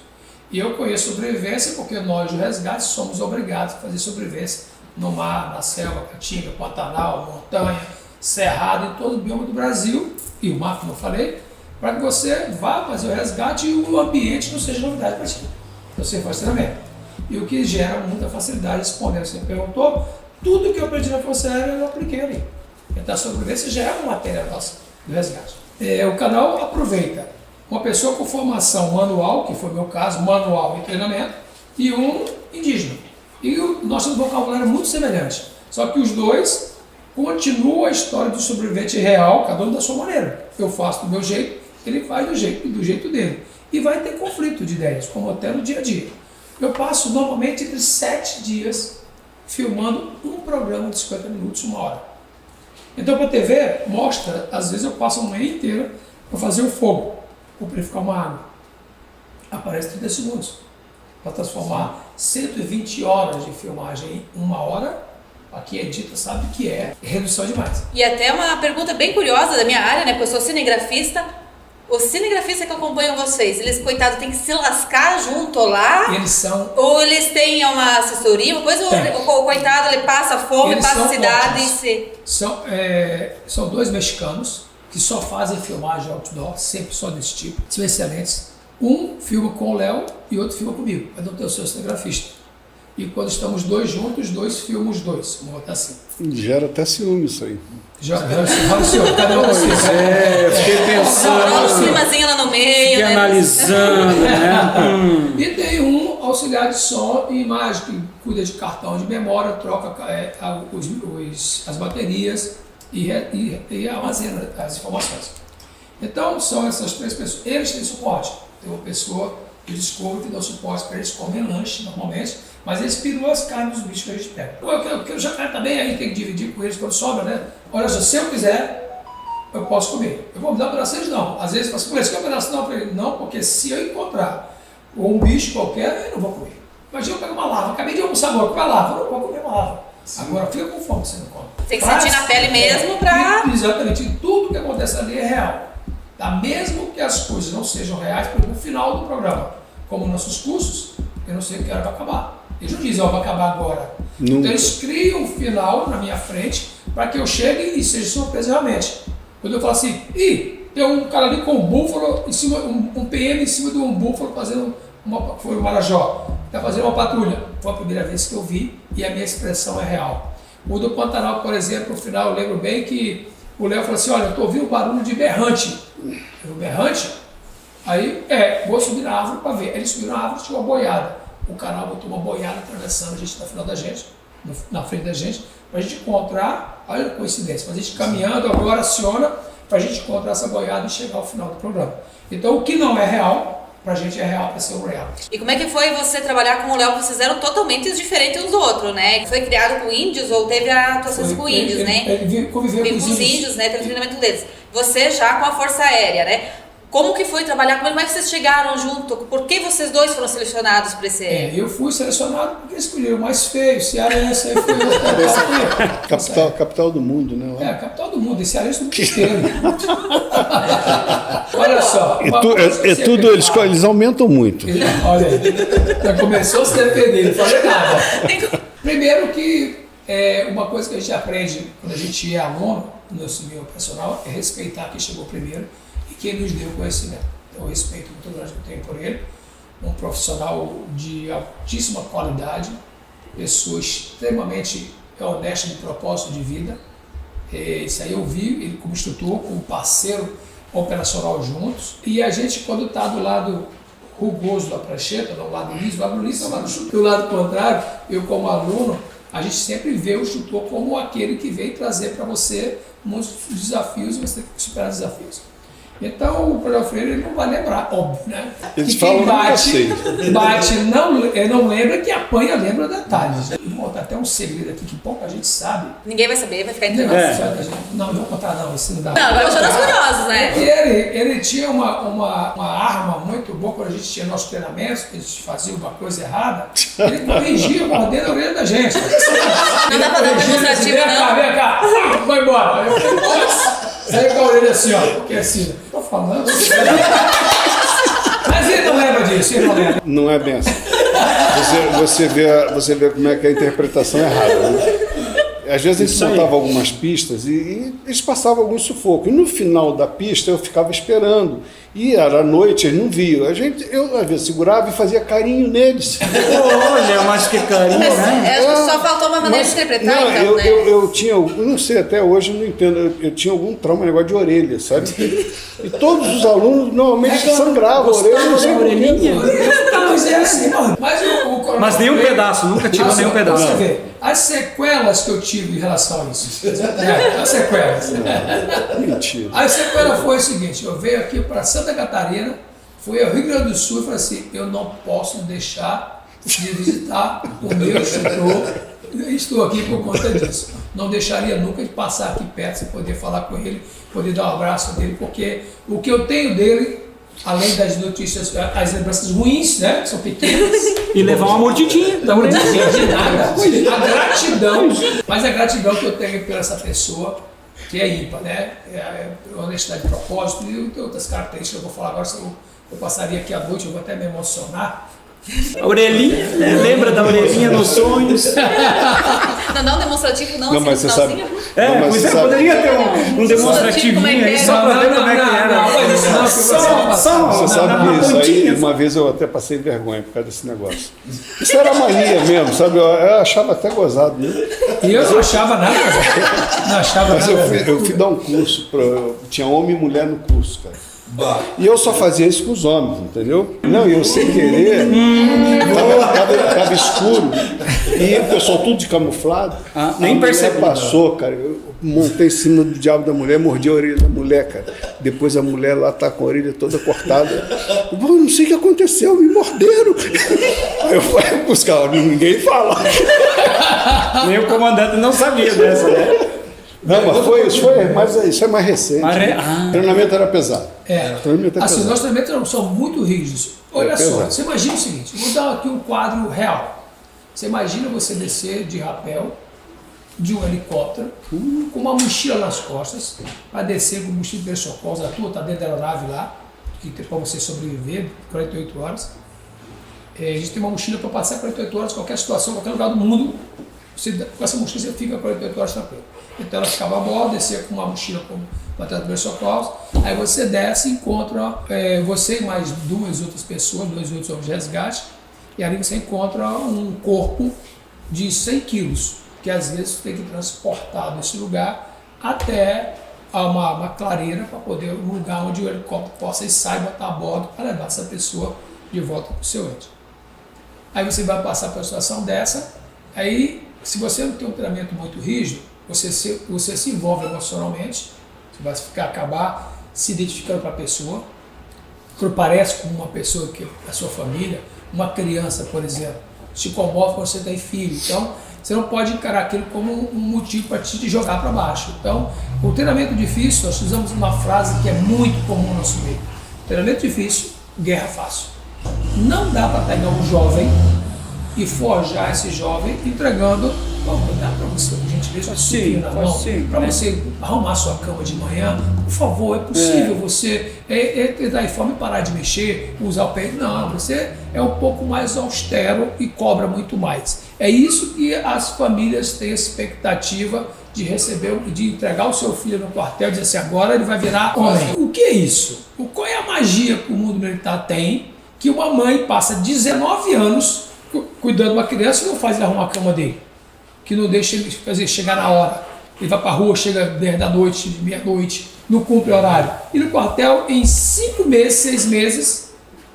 E eu conheço sobrevivência porque nós do resgate somos obrigados a fazer sobrevivência no mar, na selva, caatinga, pantanal, montanha, cerrado, em todo o bioma do Brasil, e o mar, como eu falei, para que você vá fazer o resgate e o ambiente não seja novidade para ti. Você faz treinamento. E o que gera muita facilidade, respondendo, você perguntou, tudo que eu aprendi na Força Aérea eu apliquei ali. Então a sobrevivência já é uma matéria nossa do resgate. O canal aproveita uma pessoa com formação manual, que foi o meu caso, manual e treinamento, e um indígena. E nós temos um vocabulário muito semelhante. Só que os dois continuam a história do sobrevivente real, cada um da sua maneira. Eu faço do meu jeito, ele faz do jeito dele. E vai ter conflito de ideias, como até no dia a dia. Eu passo normalmente entre 7 dias filmando um programa de 50 minutos, 1 hora. Então para a TV, mostra, às vezes eu passo a manhã inteira para fazer o fogo, para purificar uma água. Aparece 30 segundos. Para transformar 120 horas de filmagem em 1 hora, aqui edita, sabe que é redução demais. E até uma pergunta bem curiosa da minha área, né? Porque eu sou cinegrafista. Os cinegrafistas que acompanham vocês, eles, coitados, têm que se lascar junto lá? Eles são... Ou eles têm uma assessoria, uma coisa, ou o coitado, ele passa fome, eles passa cidade e se... São 2 mexicanos que só fazem filmagem outdoor, sempre só desse tipo, são excelentes. Um filma com o Léo e outro filma comigo, mas não tem o seu cinegrafista. E quando estamos 2 juntos, 2 filmam os 2, vamos botar assim. Gera até ciúme isso aí. Cadê o eu fiquei pensando. Rola um climazinho lá no meio, fiquei analisando, né? E tem um auxiliar de som e imagem que cuida de cartão de memória, troca as baterias e armazena as informações. Então são essas 3 pessoas. Eles têm suporte. Tem uma pessoa que descobre que dá suporte para eles comerem lanche normalmente, mas eles peruam as carnes dos bichos que a gente pega. Eu já quero também, aí tem que dividir com eles quando sobra, né? Olha só, se eu quiser, eu posso comer. Eu vou me dar um pedaço, eles não. Às vezes eu falo assim, eles querem um pedaço? Não, eu não, porque se eu encontrar um bicho qualquer, eu não vou comer. Imagina eu pegar uma lava, acabei de almoçar agora, comer uma lava, eu não vou comer uma lava. Sim. Agora fica com fome, você não come. Tem que sentir na pele mesmo pra... Exatamente, tudo que acontece ali é real. Tá? Mesmo que as coisas não sejam reais, porque no final do programa, como nossos cursos, eu não sei o que era para acabar. Eles não dizem, vai acabar agora. Nunca. Então eles criam um final na minha frente para que eu chegue e seja surpresa realmente. Quando eu falo assim, tem um cara ali com um búfalo, em cima, um PM em cima de um búfalo fazendo foi o Marajó, está fazendo uma patrulha. Foi a primeira vez que eu vi e a minha expressão é real. O do Pantanal, por exemplo, no final eu lembro bem que o Léo falou assim, olha, eu estou ouvindo um barulho de berrante. Eu berrante? Aí, vou subir na árvore para ver. Ele subiu na árvore e tinha uma boiada. O canal botou uma boiada atravessando a gente na final da gente, na frente da gente, para a gente encontrar, olha a coincidência, mas a gente caminhando, agora aciona para a gente encontrar essa boiada e chegar ao final do programa. Então, o que não é real, para a gente é real para ser o real. E como é que foi você trabalhar com o Léo? Vocês eram totalmente diferentes uns do outro, né? Foi criado com índios ou teve atuações com índios, né? Ele conviveu com os índios, né? Teve o treinamento deles. Você já com a Força Aérea, né? Como que foi trabalhar com ele? Como é que vocês chegaram junto? Por que vocês dois foram selecionados para esse... Eu fui selecionado porque escolheram o mais feio, cearense, aí foi eu. Capital do mundo, né? Lá. Capital do mundo, cearense do mundo inteiro. Olha só. Eles aumentam muito. Olha aí, já começou a se defender, não falei nada. Primeiro que uma coisa que a gente aprende quando a gente é aluno, no nosso meio profissional, é respeitar quem chegou primeiro e quem nos deu conhecimento. Então, eu respeito muito grande que eu tenho por ele, um profissional de altíssima qualidade, pessoa extremamente honesta de propósito de vida. Isso aí eu vi ele como instrutor, como parceiro operacional juntos. E a gente, quando está do lado rugoso da prancheta, do lado liso, é o lado chute. Do lado contrário, eu como aluno, a gente sempre vê o instrutor como aquele que vem trazer para você muitos desafios e você tem que superar desafios. Então o Coronel Freire ele não vai lembrar, óbvio, né? Eles que quem falam bate não lembra, que apanha lembra detalhes. Vou contar até um segredo aqui que pouca gente sabe. Ninguém vai saber, vai ficar entre nós. Não vou contar não, isso não dá. Não, agora estamos curiosos, né? Ele tinha uma arma muito boa quando a gente tinha nossos treinamentos, que a gente fazia uma coisa errada, ele corrigia mordendo a orelha da gente. Não dá pra dar demonstrativo, não. Vem cá, vai embora. Aí eu falei, nossa, saiu com a orelha assim, ó, porque assim, tô falando. Mas ele não lembra disso, ele não lembra. Não é bem assim. Você vê como é que é a interpretação é errada, né? Às vezes a gente montava algumas pistas e eles passavam algum sufoco. E no final da pista eu ficava esperando. E era à noite, eles não viam. Eu às vezes segurava e fazia carinho neles. Olha, mas que carinho, né? Só faltou uma maneira de interpretar, não, então, né? eu tinha, não sei, até hoje eu não entendo, eu tinha algum trauma, negócio de orelha, sabe? E todos os alunos normalmente sangravam a orelha. Não sei orelhinha? Mas é assim, Mas nenhum pedaço, nunca tive nenhum pedaço. Você vê, as sequelas que eu tive em relação a isso. As sequelas. Mentira. A sequela foi o seguinte, eu veio aqui para Santa Catarina, fui ao Rio Grande do Sul e falei assim, eu não posso deixar de visitar o meu instrutor, estou aqui por conta disso. Não deixaria nunca de passar aqui perto, poder falar com ele, poder dar um abraço dele, porque o que eu tenho dele, além das notícias, as lembranças ruins, né, que são pequenas. E levar uma mordidinha. Não mordidinha de nada. A gratidão, mas a gratidão que eu tenho por essa pessoa, que é ímpar, né? É honestidade de propósito e outras características que eu vou falar agora, se eu passaria aqui à noite, eu vou até me emocionar. A orelhinha, lembra da orelhinha nos sonhos? Não dá um demonstrativo, não, Não, assim, mas você finalzinho? sabe. Pois poderia ter um demonstrativinho aí, só para ver como é que era. Você sabe que isso aí, uma vez eu até passei vergonha por causa desse negócio. Isso era mania mesmo, sabe? Eu achava até gozado, né? E eu não achava nada. Não achava Mas nada. eu fui dar um curso, tinha homem e mulher no curso, cara. E eu só fazia isso com os homens, entendeu? Não, e eu sem querer, tava escuro, e o pessoal tudo de camuflado. Nem percebi. Passou, cara, eu montei em cima do diabo da mulher, mordi a orelha da mulher, cara. Depois a mulher lá tá com a orelha toda cortada. Eu não sei o que aconteceu, me morderam. Aí eu fui buscar, ninguém fala. Nem o comandante não sabia dessa, né? Não, mas isso é mais recente. O treinamento era pesado. Assim, nossos treinamentos são muito rígidos. Olha só, pesado. você imagina o seguinte, vou dar aqui um quadro real. Você imagina você descer de rapel de um helicóptero com uma mochila nas costas, para descer com mochila de socorros, a tua está dentro da aeronave lá, que tem para você sobreviver 48 horas. A gente tem uma mochila para passar 48 horas, qualquer situação, qualquer lugar do mundo, com essa mochila você fica 48 horas tranquilo. Então ela ficava a bordo, descia com uma mochila para trás do socorros, aí você desce e encontra você e mais duas outras pessoas, dois outros homens de resgate, e ali você encontra um corpo de 100 quilos, que às vezes tem que transportar desse lugar até uma clareira para poder um lugar onde o helicóptero possa ir, sair, botar a bordo para levar essa pessoa de volta para o seu ente. Aí você vai passar por uma situação dessa, aí se você não tem um treinamento muito rígido, você se envolve emocionalmente, você vai acabar se identificando com a pessoa, que parece com uma pessoa que é a sua família, uma criança, por exemplo, se comove quando você tem filho. Então, você não pode encarar aquilo como um motivo para te jogar para baixo. Então, o treinamento difícil, nós usamos uma frase que é muito comum no nosso meio. treinamento difícil, guerra fácil. Não dá para pegar um jovem e forjar esse jovem entregando, dá para você, por gentileza, Sim, na mão, para você arrumar sua cama de manhã, por favor, é possível você dar fome e parar de mexer, usar o pé. Não, você é um pouco mais austero e cobra muito mais. É isso que as famílias têm expectativa de receber, de entregar o seu filho no quartel e dizer assim, agora ele vai virar homem. O que é isso? Qual é a magia que o mundo militar tem que uma mãe passa 19 anos cuidando de uma criança e não faz ele arrumar a cama dele? Que não deixa ele chegar na hora. Ele vai para a rua, chega 10 da noite, meia-noite, não cumpre o horário. E no quartel, em 5 meses, 6 meses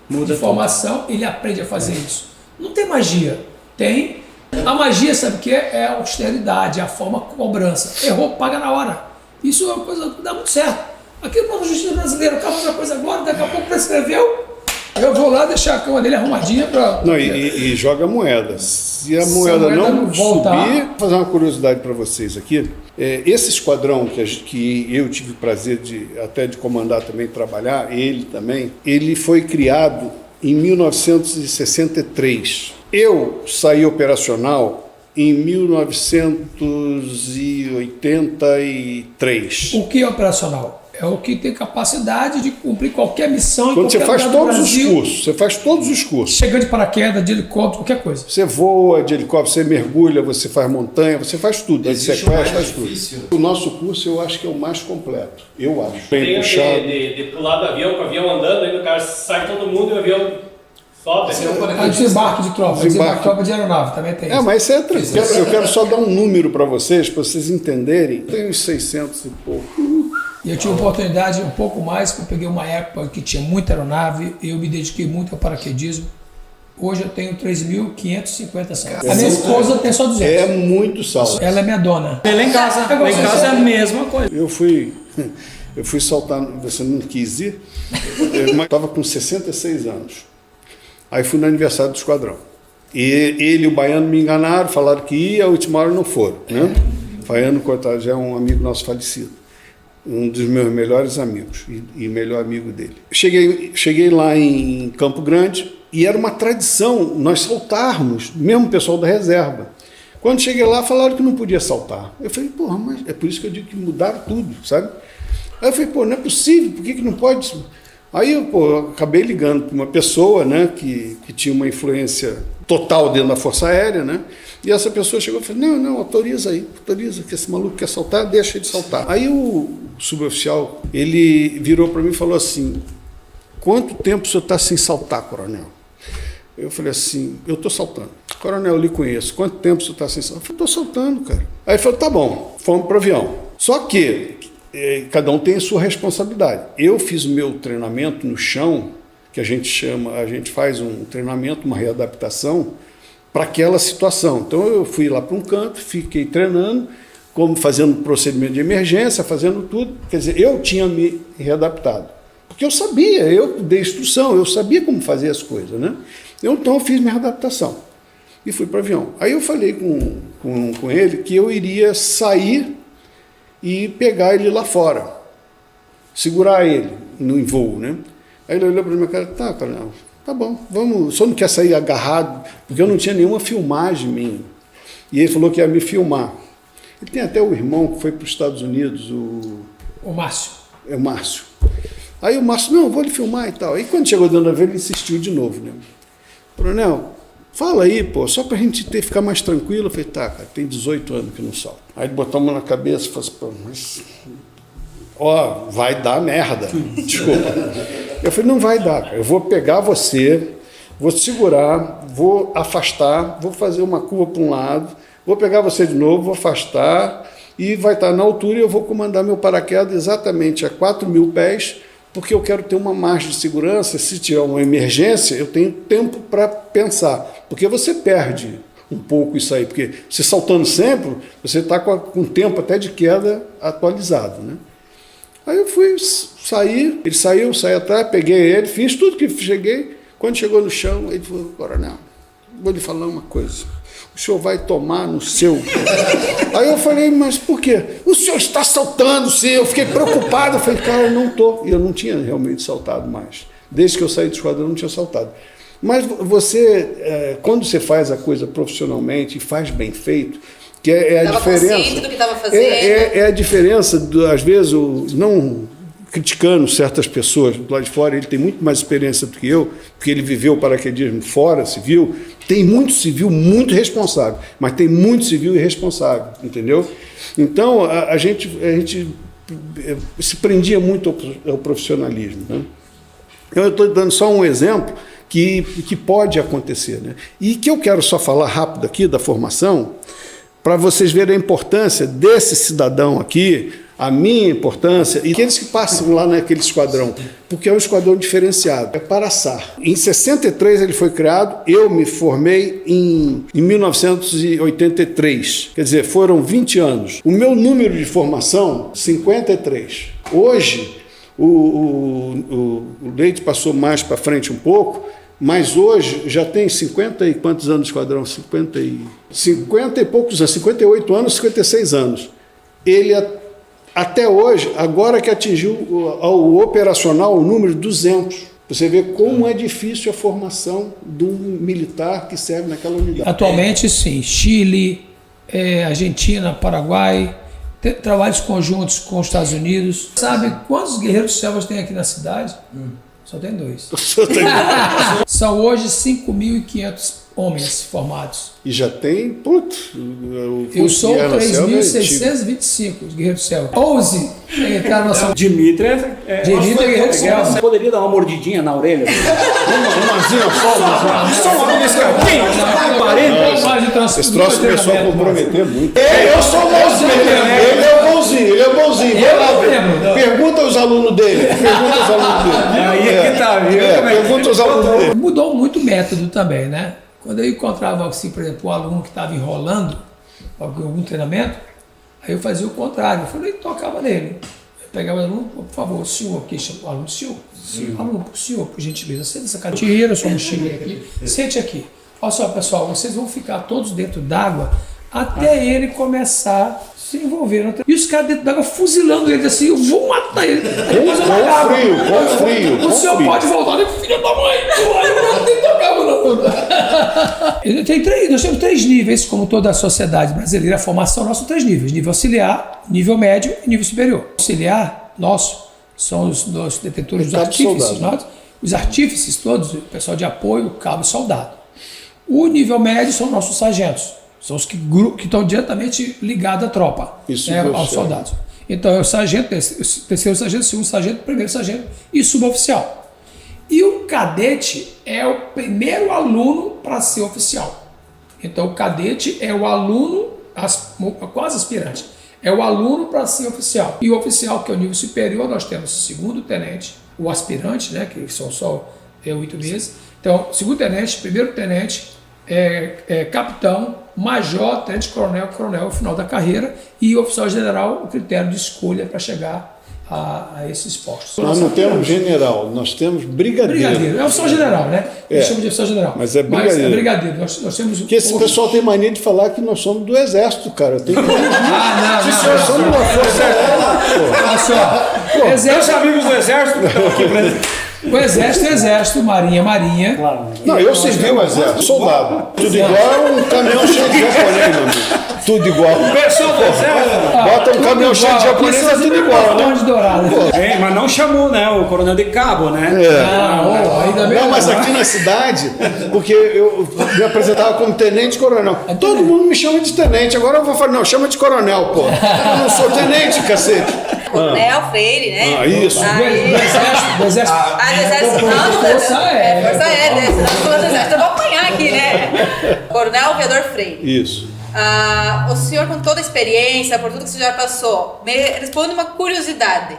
de formação, ele aprende a fazer isso. Não tem magia. Tem. A magia, sabe o que é? É a austeridade, a forma cobrança. Errou, paga na hora. Isso é uma coisa que dá muito certo. Aqui no Justiça Brasileira, o cara faz uma coisa agora, daqui a pouco prescreveu, eu vou lá deixar a cama dele arrumadinha para... Não, e joga moeda. Se a moeda não subir, vou fazer uma curiosidade para vocês aqui. Esse esquadrão que eu tive o prazer até de comandar também, trabalhar, ele também, ele foi criado em 1963. Eu saí operacional em 1983. O que é operacional? É o que tem capacidade de cumprir qualquer missão. Quando você faz todos os cursos, você faz todos os cursos. Chegando de paraquedas, de helicóptero, qualquer coisa. Você voa de helicóptero, você mergulha, você faz montanha, você faz tudo. Aí sequestra, faz tudo. O nosso curso eu acho que é o mais completo. Eu acho. Tem de pular do avião, com o avião andando, aí o cara sai todo mundo e o avião sobe. Desembarque de tropa, desembarque de tropa de aeronave, também tem isso. Mas isso é tranquilo. Eu quero só dar um número para vocês entenderem. Tem uns 600 e pouco. E eu tive oportunidade um pouco mais, porque eu peguei uma época que tinha muita aeronave, e eu me dediquei muito ao paraquedismo. Hoje eu tenho 3.550 saltos. A minha esposa tem só 200. É muito salto. Ela é minha dona. Lá em casa é a mesma coisa. Eu fui saltar, você não quis ir, mas estava com 66 anos. Aí fui no aniversário do esquadrão. E ele e o Baiano me enganaram, falaram que ia, a última hora não foram. Né? Baiano, coitado, já é um amigo nosso falecido. Um dos meus melhores amigos e melhor amigo dele. Cheguei lá em Campo Grande e era uma tradição nós saltarmos, mesmo o pessoal da reserva. Quando cheguei lá, falaram que não podia saltar. Eu falei, porra, mas é por isso que eu digo que mudaram tudo, sabe? Aí eu falei, pô, não é possível, por que não pode? Aí eu acabei ligando para uma pessoa, né, que tinha uma influência total dentro da Força Aérea, né? E essa pessoa chegou e falou, não, autoriza que esse maluco quer saltar, deixa ele saltar. Aí o suboficial, ele virou para mim e falou assim, quanto tempo o senhor está sem saltar, coronel? Eu falei assim, eu estou saltando. Coronel, eu lhe conheço, quanto tempo o senhor está sem saltar? Eu falei, estou saltando, cara. Aí ele falou, tá bom, fomos para o avião. Só que cada um tem a sua responsabilidade. Eu fiz o meu treinamento no chão, que a gente faz um treinamento, uma readaptação, para aquela situação. Então eu fui lá para um canto, fiquei treinando, como fazendo procedimento de emergência, fazendo tudo. Quer dizer, eu tinha me readaptado. Porque eu sabia, eu dei instrução, eu sabia como fazer as coisas, né? Então eu fiz minha readaptação e fui para o avião. Aí eu falei com ele que eu iria sair e pegar ele lá fora, segurar ele no voo, né? Aí ele olhou para minha cara, tá, coronel, tá bom, vamos, só não quer sair agarrado, porque eu não tinha nenhuma filmagem minha. E ele falou que ia me filmar. Ele tem até o irmão que foi para os Estados Unidos, o Márcio. É o Márcio. Aí o Márcio, não, vou lhe filmar e tal. Aí quando chegou dentro da vez, ele insistiu de novo, né? Coronel, fala aí, pô, só pra gente ficar mais tranquilo. Eu falei, tá, cara, tem 18 anos que não salto. Aí ele botou a mão na cabeça e falou assim, pô, mas... Ó, vai dar merda. Desculpa. Eu falei, não vai dar, cara. Eu vou pegar você, vou te segurar, vou afastar, vou fazer uma curva para um lado, vou pegar você de novo, vou afastar e vai estar na altura e eu vou comandar meu paraquedas exatamente a 4.000 pés, porque eu quero ter uma margem de segurança. Se tiver uma emergência, eu tenho tempo para pensar, porque você perde um pouco isso aí, porque você saltando sempre, você está com tempo até de queda atualizado, né? Aí eu fui sair, ele saiu, saí atrás, peguei ele, fiz tudo que cheguei. Quando chegou no chão, ele falou, coronel, vou lhe falar uma coisa, o senhor vai tomar no seu... Aí eu falei, mas por quê? O senhor está saltando, sim. Eu fiquei preocupado, eu falei, cara, eu não estou. E eu não tinha realmente saltado mais. Desde que eu saí do esquadrão, não tinha saltado. Mas você, quando você faz a coisa profissionalmente e faz bem feito, que é a diferença. Estava consciente do que estava fazendo. É a diferença, às vezes, não criticando certas pessoas do lado de fora, ele tem muito mais experiência do que eu, porque ele viveu o paraquedismo fora, civil. Tem muito civil muito responsável, mas tem muito civil irresponsável, entendeu? Então, a gente se prendia muito ao profissionalismo, né? Eu estou dando só um exemplo que pode acontecer, né? E que eu quero só falar rápido aqui da formação, para vocês verem a importância desse cidadão aqui, a minha importância, e aqueles que passam lá naquele esquadrão, porque é um esquadrão diferenciado, é Paraçá. Em 63 ele foi criado, eu me formei em 1983, quer dizer, foram 20 anos. O meu número de formação, 53. Hoje, o Leite passou mais para frente um pouco, mas hoje já tem 50 e quantos anos de esquadrão? 50 e poucos anos, 58 anos, 56 anos. Ele até hoje, agora que atingiu o operacional, o número 200. Você vê como é difícil a formação de um militar que serve naquela unidade. Atualmente, sim. Chile, Argentina, Paraguai, trabalhos conjuntos com os Estados Unidos. Sabe quantos guerreiros selvas tem aqui na cidade? Só tem 2. São hoje 5.500 homens formados. E já tem, eu sou 3.625 guerreiros selva. 11 entraram na nossa... Dimitri é guerreiro selva. Você poderia dar uma mordidinha na orelha? Só uma descartinha, Esse troço começou a comprometer muito. Eu sou bonzinho, ele é bonzinho. Pergunta aos alunos dele. Aí é que tá, viu? Pergunta aos alunos dele. Mudou muito o método também, né? Quando eu encontrava, assim, por exemplo, um aluno que estava enrolando algum treinamento, aí eu fazia o contrário, eu falei, tocava nele. Eu pegava o aluno, por favor, o senhor aqui, o aluno, senhor, aluno, senhor, por gentileza, senta essa cadeira, sua mochila aqui, sente aqui. Olha só, pessoal, vocês vão ficar todos dentro d'água até ele começar a se envolver. E os caras dentro d'água fuzilando ele assim, eu vou matar ele. Com frio. O senhor pode voltar, filho da mãe, eu nem tocava no Nós temos 3 níveis, como toda a sociedade brasileira, a formação nossa, 3 níveis: nível auxiliar, nível médio e nível superior. Auxiliar nosso são os detentores dos artífices, os artífices todos, o pessoal de apoio, cabo e soldado. O nível médio são nossos sargentos, são os que estão diretamente ligados à tropa, aos soldados. Então é o sargento, terceiro sargento, segundo sargento, primeiro sargento e suboficial. E o cadete é o primeiro aluno para ser oficial. Então o cadete é o aluno, quase aspirante, é o aluno para ser oficial. E o oficial, que é o nível superior, nós temos segundo tenente, o aspirante, né, que são só 8 meses. Então, segundo tenente, primeiro tenente, capitão, major, tenente coronel, no final da carreira, e oficial general, o critério de escolha para chegar a esses postos. Nós não temos general, nós temos brigadeiro. É oficial general, né? Eles chamam de oficial general. Mas é brigadeiro. Nós temos porque esse pessoal tem mania de falar que nós somos do exército, cara. Eu tenho que não. Nós somos uma força aérea. Olha só. Meus amigos do exército estão aqui pra... O exército, marinha. Claro. Não, eu servi o exército, soldado. Tudo igual a um caminhão cheio de japonês, meu amigo. Tudo igual. O pessoal do exército. Bota um caminhão cheio de japonês, é tudo igual, né? Mas não chamou, né? O coronel de cabo, né? Não, mas aqui na cidade, porque eu me apresentava como tenente coronel. Todo mundo me chama de tenente. Agora eu vou falar, não, chama de coronel, pô. Eu não sou tenente, cacete. Coronel Freire, né? Isso. Do exército. Do exército não, Força Aérea. Força Aérea, né? Senão do exército eu vou apanhar aqui, né? Coronel Vereador Freire. Isso. O senhor, com toda a experiência, por tudo que o senhor já passou, me responde uma curiosidade.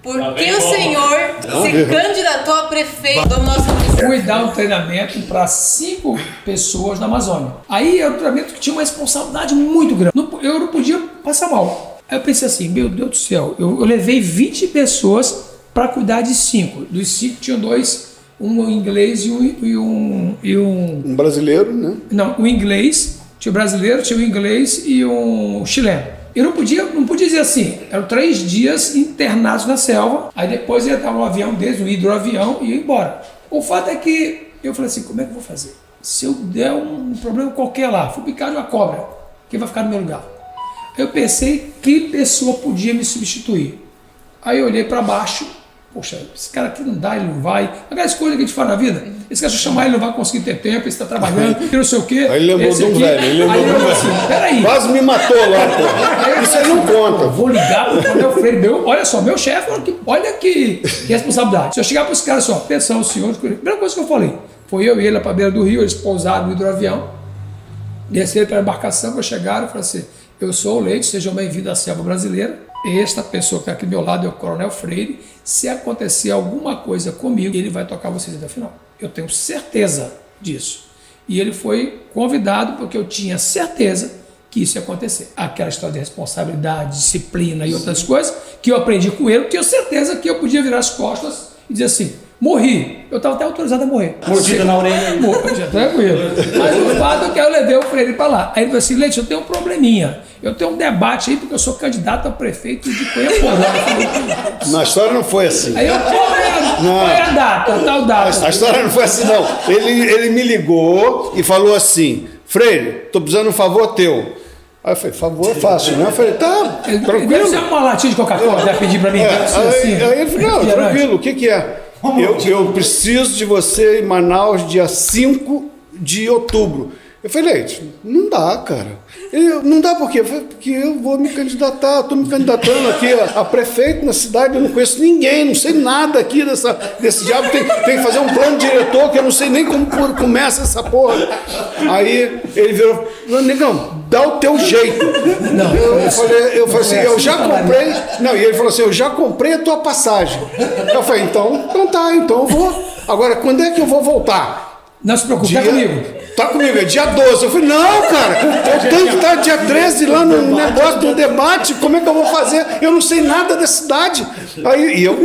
Por que o senhor se candidatou a prefeito do nosso município? Fui dar um treinamento para 5 pessoas na Amazônia. Aí era um treinamento que tinha uma responsabilidade muito grande. Eu não podia passar mal. Aí eu pensei assim, meu Deus do céu, eu levei 20 pessoas para cuidar de 5. Dos 5 tinham 2, um inglês e um brasileiro, né? Não, um inglês, tinha o brasileiro, tinha o inglês e um chileno. Eu não podia dizer assim, eram 3 dias internados na selva, aí depois ia dar um avião deles, um hidroavião e ia embora. O fato é que eu falei assim, como é que eu vou fazer? Se eu der um problema qualquer lá, fui picado de uma cobra, quem vai ficar no meu lugar? Aí eu pensei, que pessoa podia me substituir? Aí eu olhei para baixo, poxa, esse cara aqui não dá, ele não vai. Aquelas coisas que a gente faz na vida, esse cara se eu chamar ele não vai conseguir ter tempo, ele está trabalhando, que não sei o quê. Aí ele lembrou de um velho, Aí ele falou assim, peraí. Quase me matou lá, pô. Isso aí não conta. Eu vou ligar para o Coronel Freire, olha só, meu chefe, olha que responsabilidade. Se eu chegar para os caras assim, atenção, senhor, a primeira coisa que eu falei, foi eu e ele para a beira do rio, eles pousaram no hidroavião, desceram para a embarcação, quando chegaram, eu falei assim, eu sou o Leite, sejam bem-vindos à selva brasileira. Esta pessoa que está aqui do meu lado é o Coronel Freire. Se acontecer alguma coisa comigo, ele vai tocar vocês até o final. Eu tenho certeza disso. E ele foi convidado porque eu tinha certeza que isso ia acontecer. Aquela história de responsabilidade, disciplina e outras coisas que eu aprendi com ele, eu tinha certeza que eu podia virar as costas e dizer assim, morri. Eu estava até autorizado a morrer. Mordida na orelha. Já tranquilo. Mas o fato é que eu levei o Freire para lá. Aí ele falou assim, Leite, eu tenho um probleminha. Eu tenho um debate aí porque eu sou candidato a prefeito de Cunha-Porã. Na história não foi assim. Aí eu, qual é a data, tal data? A história não foi assim, não. Ele me ligou e falou assim, Freire, tô precisando de um favor teu. Aí eu falei, favor é fácil, né? Eu falei, tá, tranquilo. Deve ser uma latinha de Coca-Cola, deve pedir para mim. Aí ele falou, não, tranquilo, o que é? Eu preciso de você em Manaus dia 5 de outubro. Eu falei, Leite, não dá, cara. Não dá por quê? Eu falei, porque eu vou me candidatar, estou me candidatando aqui a prefeito na cidade, eu não conheço ninguém, não sei nada aqui desse diabo, tem que fazer um plano diretor que eu não sei nem como começa essa porra. Aí ele virou, negão, dá o teu jeito. Não, eu falei assim, eu já comprei. Não, e ele falou assim, eu já comprei a tua passagem. Eu falei, então tá, então eu vou. Agora, quando é que eu vou voltar? Não se preocupe, tá comigo. Tá comigo, é dia 12. Eu falei, não, cara, eu tenho que estar dia 13 lá no negócio do debate, como é que eu vou fazer? Eu não sei nada da cidade. Aí eu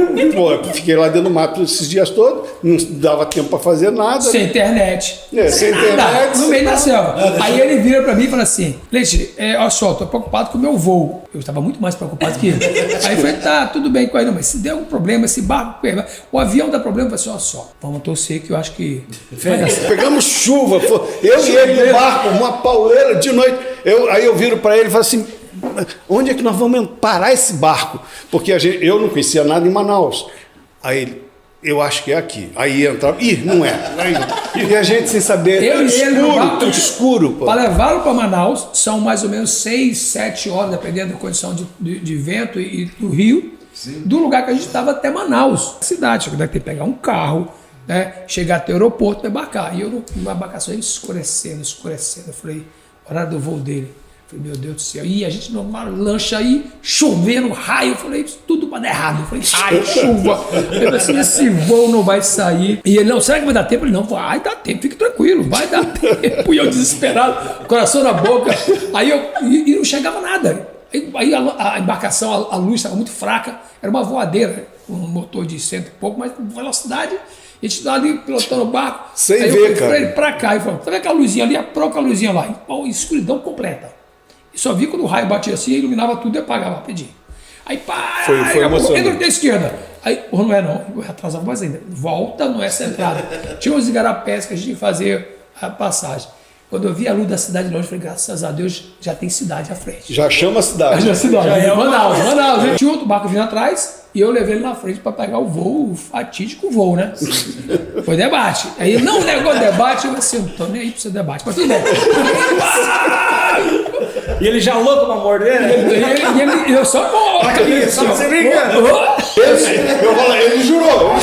fiquei lá dentro do mato esses dias todos, não dava tempo para fazer nada. Sem internet. Sem internet. No meio da selva. Aí ele vira para mim e fala assim, Leite, olha só, tô preocupado com o meu voo. Eu estava muito mais preocupado que ele. Aí eu falei, tá, tudo bem com ele, mas se der algum problema, esse barco, o avião dá problema, eu falei assim, olha só, vamos torcer que eu acho que... Pegamos chuva, eu e ele no barco, uma pauleira de noite. Aí eu viro para ele e falo assim, onde é que nós vamos parar esse barco? Porque eu não conhecia nada em Manaus. Aí ele, eu acho que é aqui. Aí entrava, não é. E a gente sem saber, eu e ele no barco, tudo escuro. Para levá-lo para Manaus, são mais ou menos 6, 7 horas, dependendo da condição de vento e do rio, do lugar que a gente estava até Manaus, cidade. Só que deve ter que pegar um carro, né, chegar até o aeroporto, embarcar. E eu, numa embarcação, escurecendo. Eu falei, horário do voo dele. Eu falei, meu Deus do céu. E a gente numa lancha aí, chovendo, raio. Eu falei, tudo para dar errado. Eu falei, raio, chuva. Eu falei assim, esse voo não vai sair. E ele, não, será que vai dar tempo? Ele, não, vai dar tempo, fique tranquilo, vai dar tempo. E eu desesperado, coração na boca. Aí e não chegava nada. Aí a embarcação, a luz estava muito fraca. Era uma voadeira, um motor de 100 e pouco, mas com velocidade. A gente estava ali pilotando o barco. Sem aí ver, eu falei para cá. E falei, tá vendo aquela luzinha ali? Aproca a luzinha lá. E, escuridão completa. E só vi quando o raio batia assim, iluminava tudo e apagava rapidinho. Aí pá, foi emocionante. entra da esquerda. Aí, não é não, eu atrasava mais ainda. Volta, não é essa entrada. Tinha uns igarapés que a gente tinha que fazer a passagem. Quando eu vi a luz da cidade longe, eu falei, graças a Deus, já tem cidade à frente. Já chama a cidade. Já é Manaus. Tinha outro barco vindo atrás e eu levei ele na frente para pegar o voo, o fatídico voo, né? Foi debate. Aí ele, não negou debate, eu assim, não tô nem aí pro seu debate, mas tudo bem. E ele já louco pra morder, né? E eu só Você liga? Ele jurou.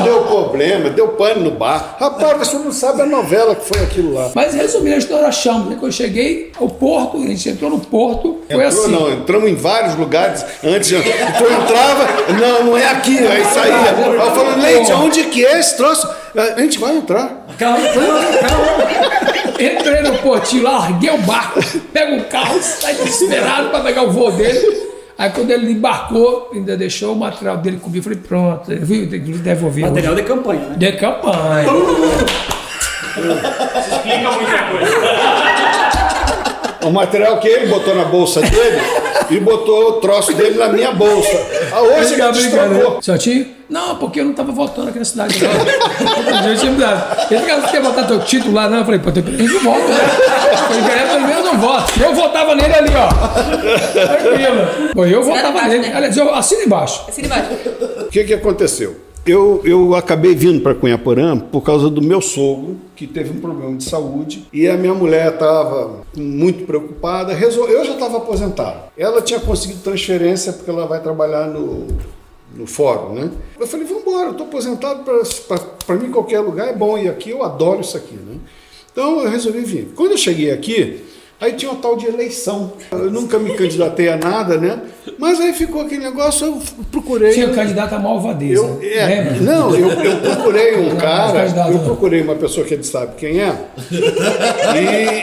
Deu problema, deu pane no bar. Rapaz, você não sabe a novela que foi aquilo lá. Mas resumindo a história, achamos. Quando eu cheguei ao porto, a gente entrou no porto, foi assim. Não, entramos em vários lugares antes. Entrava, não é aqui, aí saía. Eu falei, Leite, onde que é esse troço? A gente vai entrar. Calma. Entrei no portinho lá, larguei o barco, pego o carro, sai desesperado para pegar o voo dele. Aí quando ele embarcou, ainda deixou o material dele comigo. Falei, pronto, viu? Tem que devolver. Material de campanha, né? De campanha. Isso explica muita coisa. O material que ele botou na bolsa dele e botou o troço dele na minha bolsa. A hoje ele destrocou. Senhor, não, porque eu não estava votando aqui na cidade. Ele ficava, você quer botar teu título lá? Não, eu falei, pô, tem que voto, né? Ele ganhar pelo menos eu voto. Eu votava nele ali, ó. Tranquilo. Pô, eu votava nele. Né? Aliás, assina embaixo. Assina embaixo. O que aconteceu? Eu acabei vindo para Cunhaporã por causa do meu sogro, que teve um problema de saúde, e a minha mulher estava muito preocupada. Eu já estava aposentado. Ela tinha conseguido transferência porque ela vai trabalhar no fórum, né? Eu falei, vamos embora, eu estou aposentado, para mim qualquer lugar é bom, e aqui eu adoro isso aqui, né? Então eu resolvi vir. Quando eu cheguei aqui, aí tinha uma tal de eleição. Eu nunca me candidatei a nada, né? Mas aí ficou aquele negócio, eu procurei... Tinha candidato a malvadeza. Não, eu procurei um cara, eu procurei uma pessoa que ele sabe quem é,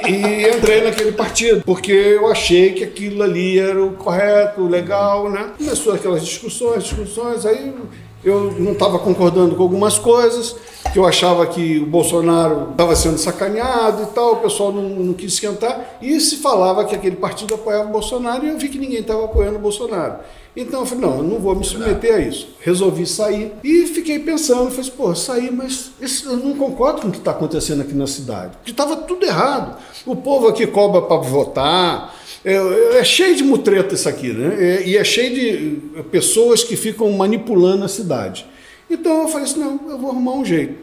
e entrei naquele partido, porque eu achei que aquilo ali era o correto, o legal, né? Começou aquelas discussões, aí eu não estava concordando com algumas coisas, que eu achava que o Bolsonaro estava sendo sacaneado e tal, o pessoal não quis esquentar, e se falava que aquele partido apoiava o Bolsonaro, e eu vi que ninguém estava apoiando o Bolsonaro. Então eu falei, não, eu não vou me submeter a isso. Resolvi sair e fiquei pensando, falei, pô, saí, mas eu não concordo com o que está acontecendo aqui na cidade, porque estava tudo errado. O povo aqui cobra para votar, é cheio de mutreta isso aqui, né? E é cheio de pessoas que ficam manipulando a cidade. Então eu falei assim, não, eu vou arrumar um jeito.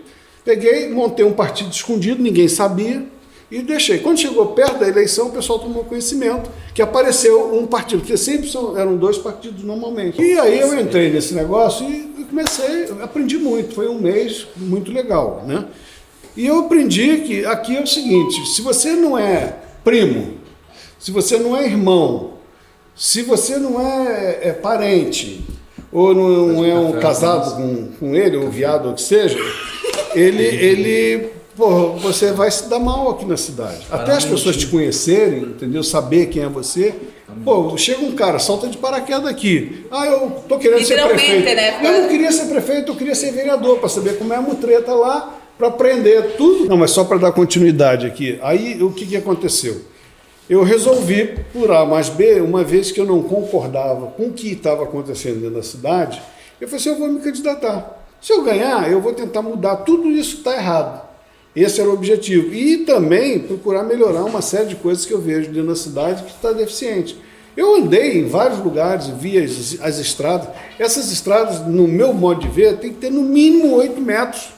Peguei, montei um partido escondido, ninguém sabia, e deixei. Quando chegou perto da eleição, o pessoal tomou conhecimento que apareceu um partido, porque sempre eram dois partidos normalmente. E aí eu entrei nesse negócio e comecei, aprendi muito, foi um mês muito legal, né? E eu aprendi que aqui é o seguinte, se você não é primo, se você não é irmão, se você não é parente, ou não é um casado com ele, ou viado, ou o que seja, você vai se dar mal aqui na cidade. Até as pessoas te conhecerem, entendeu? Saber quem é você. Pô, chega um cara, salta de paraquedas aqui. Eu tô querendo ser prefeito. Né? Eu não queria ser prefeito, eu queria ser vereador, para saber como é a mutreta lá, para aprender tudo. Não, mas só para dar continuidade aqui. Aí, o que aconteceu? Eu resolvi, por A mais B, uma vez que eu não concordava com o que estava acontecendo dentro da cidade, eu falei assim, eu vou me candidatar. Se eu ganhar, eu vou tentar mudar tudo isso que está errado. Esse era o objetivo. E também procurar melhorar uma série de coisas que eu vejo dentro da cidade que está deficiente. Eu andei em vários lugares, vi as estradas. Essas estradas, no meu modo de ver, tem que ter no mínimo 8 metros.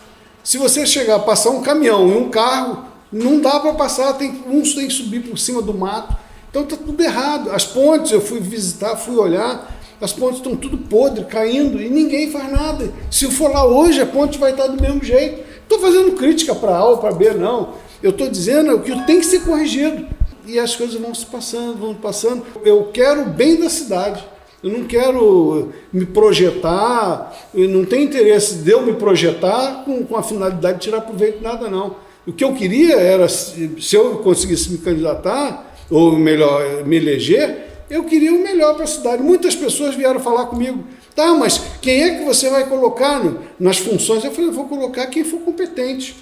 Se você chegar a passar um caminhão e um carro, não dá para passar, uns tem que subir por cima do mato. Então está tudo errado. As pontes, eu fui visitar, fui olhar, as pontes estão tudo podre, caindo, e ninguém faz nada. Se eu for lá hoje, a ponte vai estar do mesmo jeito. Estou fazendo crítica para A ou para B, não. Eu estou dizendo que tem que ser corrigido. E as coisas vão passando. Eu quero o bem da cidade. Eu não quero me projetar, eu não tenho interesse de eu me projetar com a finalidade de tirar proveito de nada, não. O que eu queria era, se eu conseguisse me candidatar, ou melhor, me eleger, eu queria o melhor para a cidade. Muitas pessoas vieram falar comigo, tá, mas quem é que você vai colocar nas funções? Eu falei, eu vou colocar quem for competente.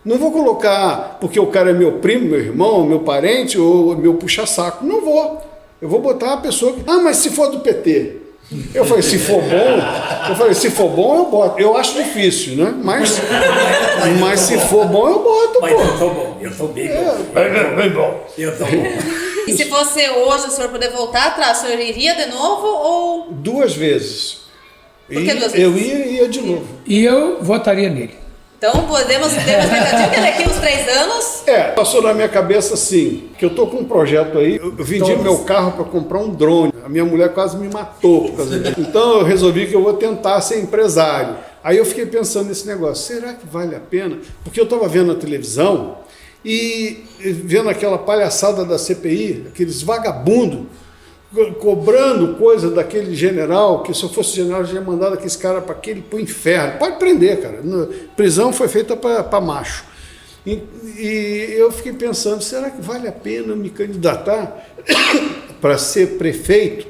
Não vou colocar porque o cara é meu primo, meu irmão, meu parente ou meu puxa-saco. Não vou. Eu vou botar a pessoa que... mas se for do PT... Eu falei, se for bom, eu boto. Eu acho difícil, né? Mas se for bom, eu boto, Mas eu sou bom, eu sou bem bom. Eu sou bom. E se fosse hoje, o senhor puder voltar atrás, o senhor iria de novo ou... 2 vezes. Por que 2 vezes? Eu ia de novo. E eu votaria nele. Então podemos ter uma expectativa que daqui uns 3 anos... Passou na minha cabeça assim, que eu tô com um projeto aí, eu vendi meu carro para comprar um drone. A minha mulher quase me matou por causa disso. Então eu resolvi que eu vou tentar ser empresário. Aí eu fiquei pensando nesse negócio, será que vale a pena? Porque eu estava vendo na televisão e vendo aquela palhaçada da CPI, aqueles vagabundos, cobrando coisa daquele general, que se eu fosse general, eu já ia mandar aqueles caras para o inferno. Pode prender, cara. Prisão foi feita para macho. E eu fiquei pensando, será que vale a pena me candidatar para ser prefeito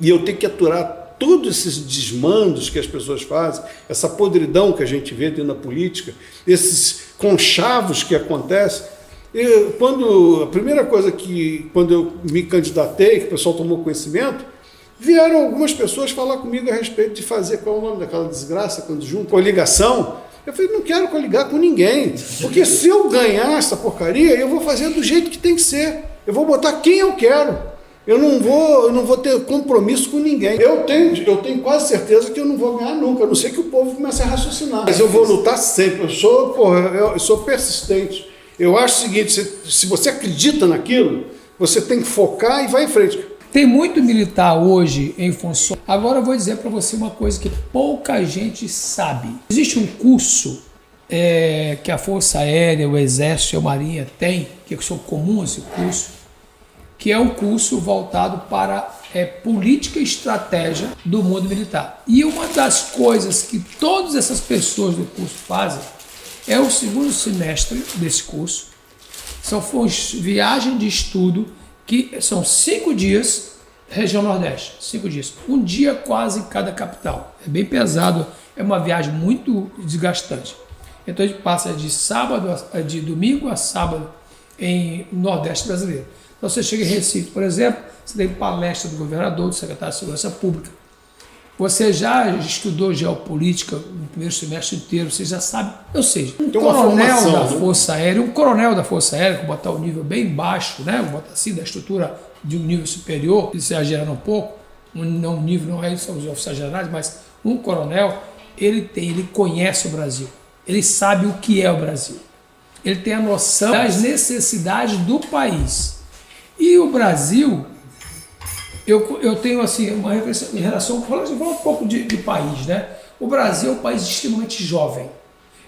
e eu ter que aturar todos esses desmandos que as pessoas fazem, essa podridão que a gente vê dentro da política, esses conchavos que acontecem? A primeira coisa quando eu me candidatei, que o pessoal tomou conhecimento, vieram algumas pessoas falar comigo a respeito de fazer, qual é o nome daquela desgraça, quando junto, coligação. Eu falei, não quero coligar com ninguém, porque se eu ganhar essa porcaria, eu vou fazer do jeito que tem que ser. Eu vou botar quem eu quero. Eu não vou ter compromisso com ninguém. Eu tenho quase certeza que eu não vou ganhar nunca, a não ser que o povo comece a raciocinar. Mas eu vou lutar sempre, eu sou persistente. Eu acho o seguinte, se você acredita naquilo, você tem que focar e vai em frente. Tem muito militar hoje em função. Agora eu vou dizer para você uma coisa que pouca gente sabe. Existe um curso que a Força Aérea, o Exército e a Marinha têm, que são comuns esse curso, que é um curso voltado para política e estratégia do mundo militar. E uma das coisas que todas essas pessoas do curso fazem é o segundo semestre desse curso. São viagens de estudo que são 5 dias, região Nordeste, 5 dias. Um dia quase em cada capital. É bem pesado, é uma viagem muito desgastante. Então a gente passa de domingo a sábado em Nordeste brasileiro. Então você chega em Recife, por exemplo, você tem palestra do governador, do secretário de Segurança Pública. Você já estudou geopolítica no primeiro semestre inteiro, você já sabe, ou seja, um coronel da Força Aérea, vou botar o nível bem baixo, né? Vou botar assim, da estrutura de um nível superior, exagerando um pouco, não são os oficiais generais, mas um coronel, ele conhece o Brasil, ele sabe o que é o Brasil, ele tem a noção das necessidades do país. E o Brasil, eu tenho assim uma referência em relação, vamos falar um pouco de país, né? O Brasil é um país extremamente jovem.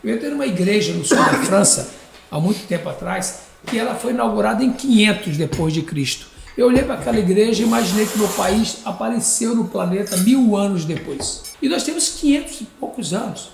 Eu entrei numa igreja no sul da França, há muito tempo atrás, que ela foi inaugurada em 500 depois de Cristo. Eu olhei para aquela igreja e imaginei que meu país apareceu no planeta 1000 anos depois. E nós temos 500 e poucos anos.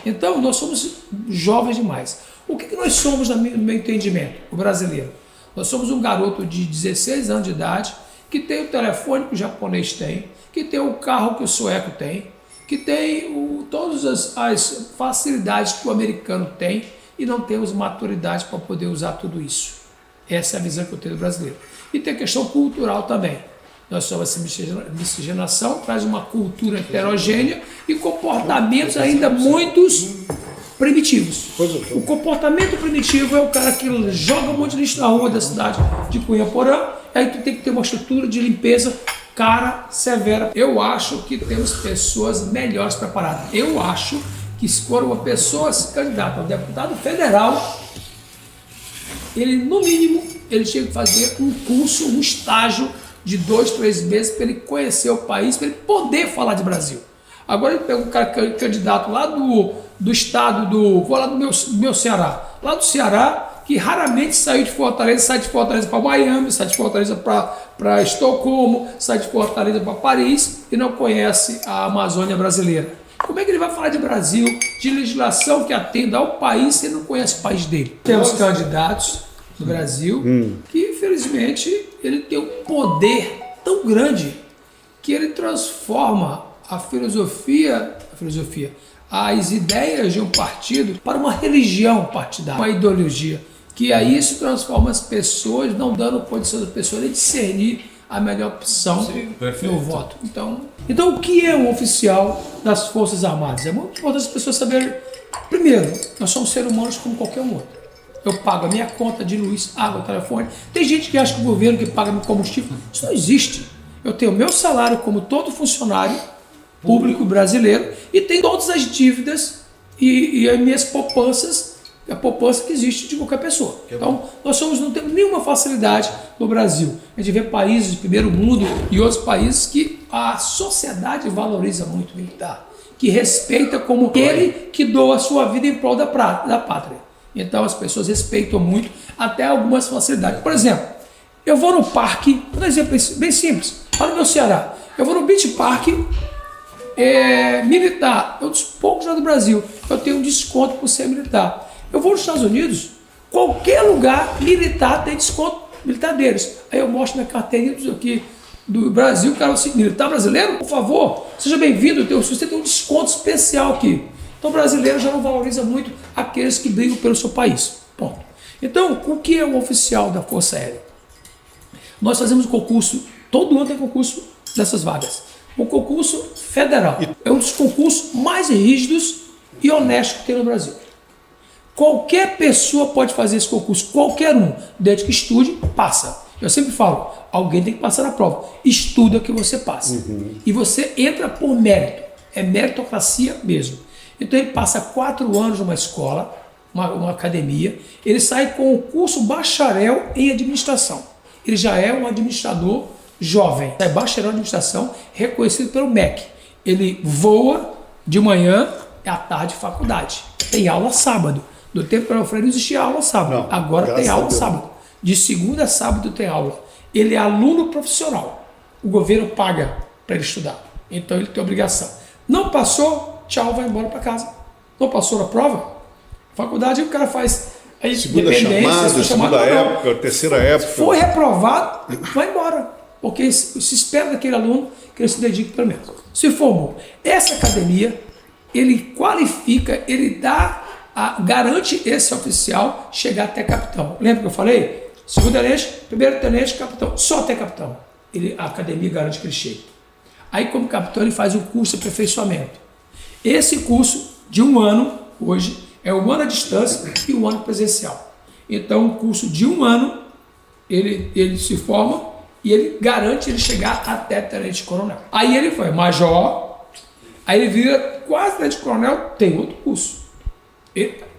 Então, nós somos jovens demais. O que nós somos, no meu entendimento, o brasileiro? Nós somos um garoto de 16 anos de idade, que tem o telefone que o japonês tem, que tem o carro que o sueco tem, que tem todas as facilidades que o americano tem, e não temos maturidade para poder usar tudo isso. Essa é a visão que eu tenho do brasileiro. E tem a questão cultural também. Nós somos essa miscigenação, traz uma cultura heterogênea e comportamentos ainda muitos primitivos. O comportamento primitivo é o cara que joga um monte de lixo na rua da cidade de Cunhaporã, aí tu tem que ter uma estrutura de limpeza cara, severa. Eu acho que temos pessoas melhores preparadas. Eu acho que se for uma pessoa se candidata a deputado federal, ele, no mínimo, ele tinha que fazer um curso, um estágio de 2, 3 meses para ele conhecer o país, para ele poder falar de Brasil. Agora ele pega um cara candidato lá do estado vou lá do meu Ceará, lá do Ceará, que raramente saiu de Fortaleza, sai de Fortaleza para Miami, sai de Fortaleza para Estocolmo, sai de Fortaleza para Paris e não conhece a Amazônia brasileira. Como é que ele vai falar de Brasil, de legislação que atenda ao país se ele não conhece o país dele? Temos candidatos do Brasil que, infelizmente, ele tem um poder tão grande que ele transforma as ideias de um partido para uma religião partidária, uma ideologia, que aí se transforma as pessoas, não dando condição das pessoas de discernir a melhor opção no voto. Então, o que é um oficial das Forças Armadas? É muito importante as pessoas saberem. Primeiro, nós somos seres humanos como qualquer um outro. Eu pago a minha conta de luz, água, telefone. Tem gente que acha que o governo que paga meu combustível. Isso não existe. Eu tenho meu salário como todo funcionário público brasileiro e tenho todas as dívidas e as minhas poupanças, a poupança que existe de qualquer pessoa. Então, não temos nenhuma facilidade no Brasil. A gente vê países de primeiro mundo e outros países que a sociedade valoriza muito o militar, que respeita como aquele que doa a sua vida em prol da pátria. Então, as pessoas respeitam muito até algumas facilidades. Por exemplo, eu vou no parque, vou dar um exemplo bem simples, lá no meu Ceará, eu vou no Beach Park militar, é um dos poucos lá do Brasil, eu tenho um desconto por ser militar. Eu vou nos Estados Unidos, qualquer lugar militar tem desconto militar deles. Aí eu mostro minha carteirinha aqui do Brasil, o cara assim, militar brasileiro, por favor, seja bem-vindo, você tem um desconto especial aqui. Então o brasileiro já não valoriza muito aqueles que brigam pelo seu país. Ponto. Então, o que é o oficial da Força Aérea? Nós fazemos um concurso, todo ano tem concurso dessas vagas. Um concurso federal. É um dos concursos mais rígidos e honestos que tem no Brasil. Qualquer pessoa pode fazer esse concurso, qualquer um, desde que estude, passa. Eu sempre falo, alguém tem que passar na prova. Estuda que você passa. E você entra por mérito. É meritocracia mesmo. Então ele passa 4 anos numa escola, uma academia, ele sai com o curso bacharel em administração. Ele já é um administrador jovem. É bacharel em administração, reconhecido pelo MEC. Ele voa de manhã e à tarde faculdade. Tem aula sábado. No tempo que eu falei, não existia aula sábado. Não, agora tem aula sábado. De segunda a sábado tem aula. Ele é aluno profissional. O governo paga para ele estudar. Então ele tem obrigação. Não passou, tchau, vai embora para casa. Não passou na prova? Faculdade, o cara faz aí, segunda chamada, segunda época, terceira época. Foi reprovado, vai embora. Porque se espera daquele aluno que ele se dedique pelo menos. Se formou. Essa academia, ele qualifica, ele garante esse oficial chegar até capitão. Lembra que eu falei? Segundo tenente, primeiro tenente, capitão. Só até capitão. A academia garante que ele chegue. Aí, como capitão, ele faz um curso de aperfeiçoamento. Esse curso de 1 ano, hoje, é 1 ano à distância e 1 ano presencial. Então, um curso de 1 ano, ele se forma e ele garante ele chegar até tenente-coronel. Aí ele foi major, aí ele vira quase tenente-coronel, tem outro curso.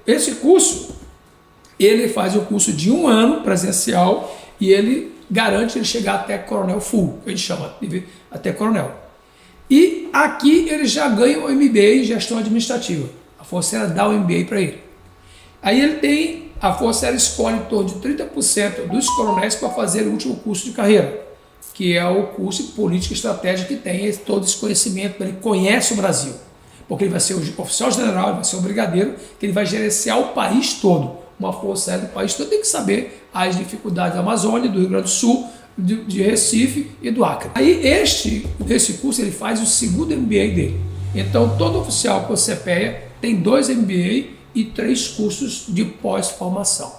Esse curso, ele faz o curso de 1 ano presencial e ele garante ele chegar até coronel full, que a gente chama até coronel. E aqui ele já ganha o MBA em gestão administrativa. A Força Aérea dá o MBA para ele. Aí a Força Aérea escolhe em torno de 30% dos coronéis para fazer o último curso de carreira, que é o curso de política e estratégia, que tem todo esse conhecimento, ele conhece o Brasil. Porque ele vai ser o oficial general, ele vai ser o brigadeiro, que ele vai gerenciar o país todo. Uma força aérea do país todo tem que saber as dificuldades da Amazônia, do Rio Grande do Sul, de Recife e do Acre. Aí esse curso ele faz o segundo MBA dele. Então todo oficial com CPEA tem 2 MBA e 3 cursos de pós-formação.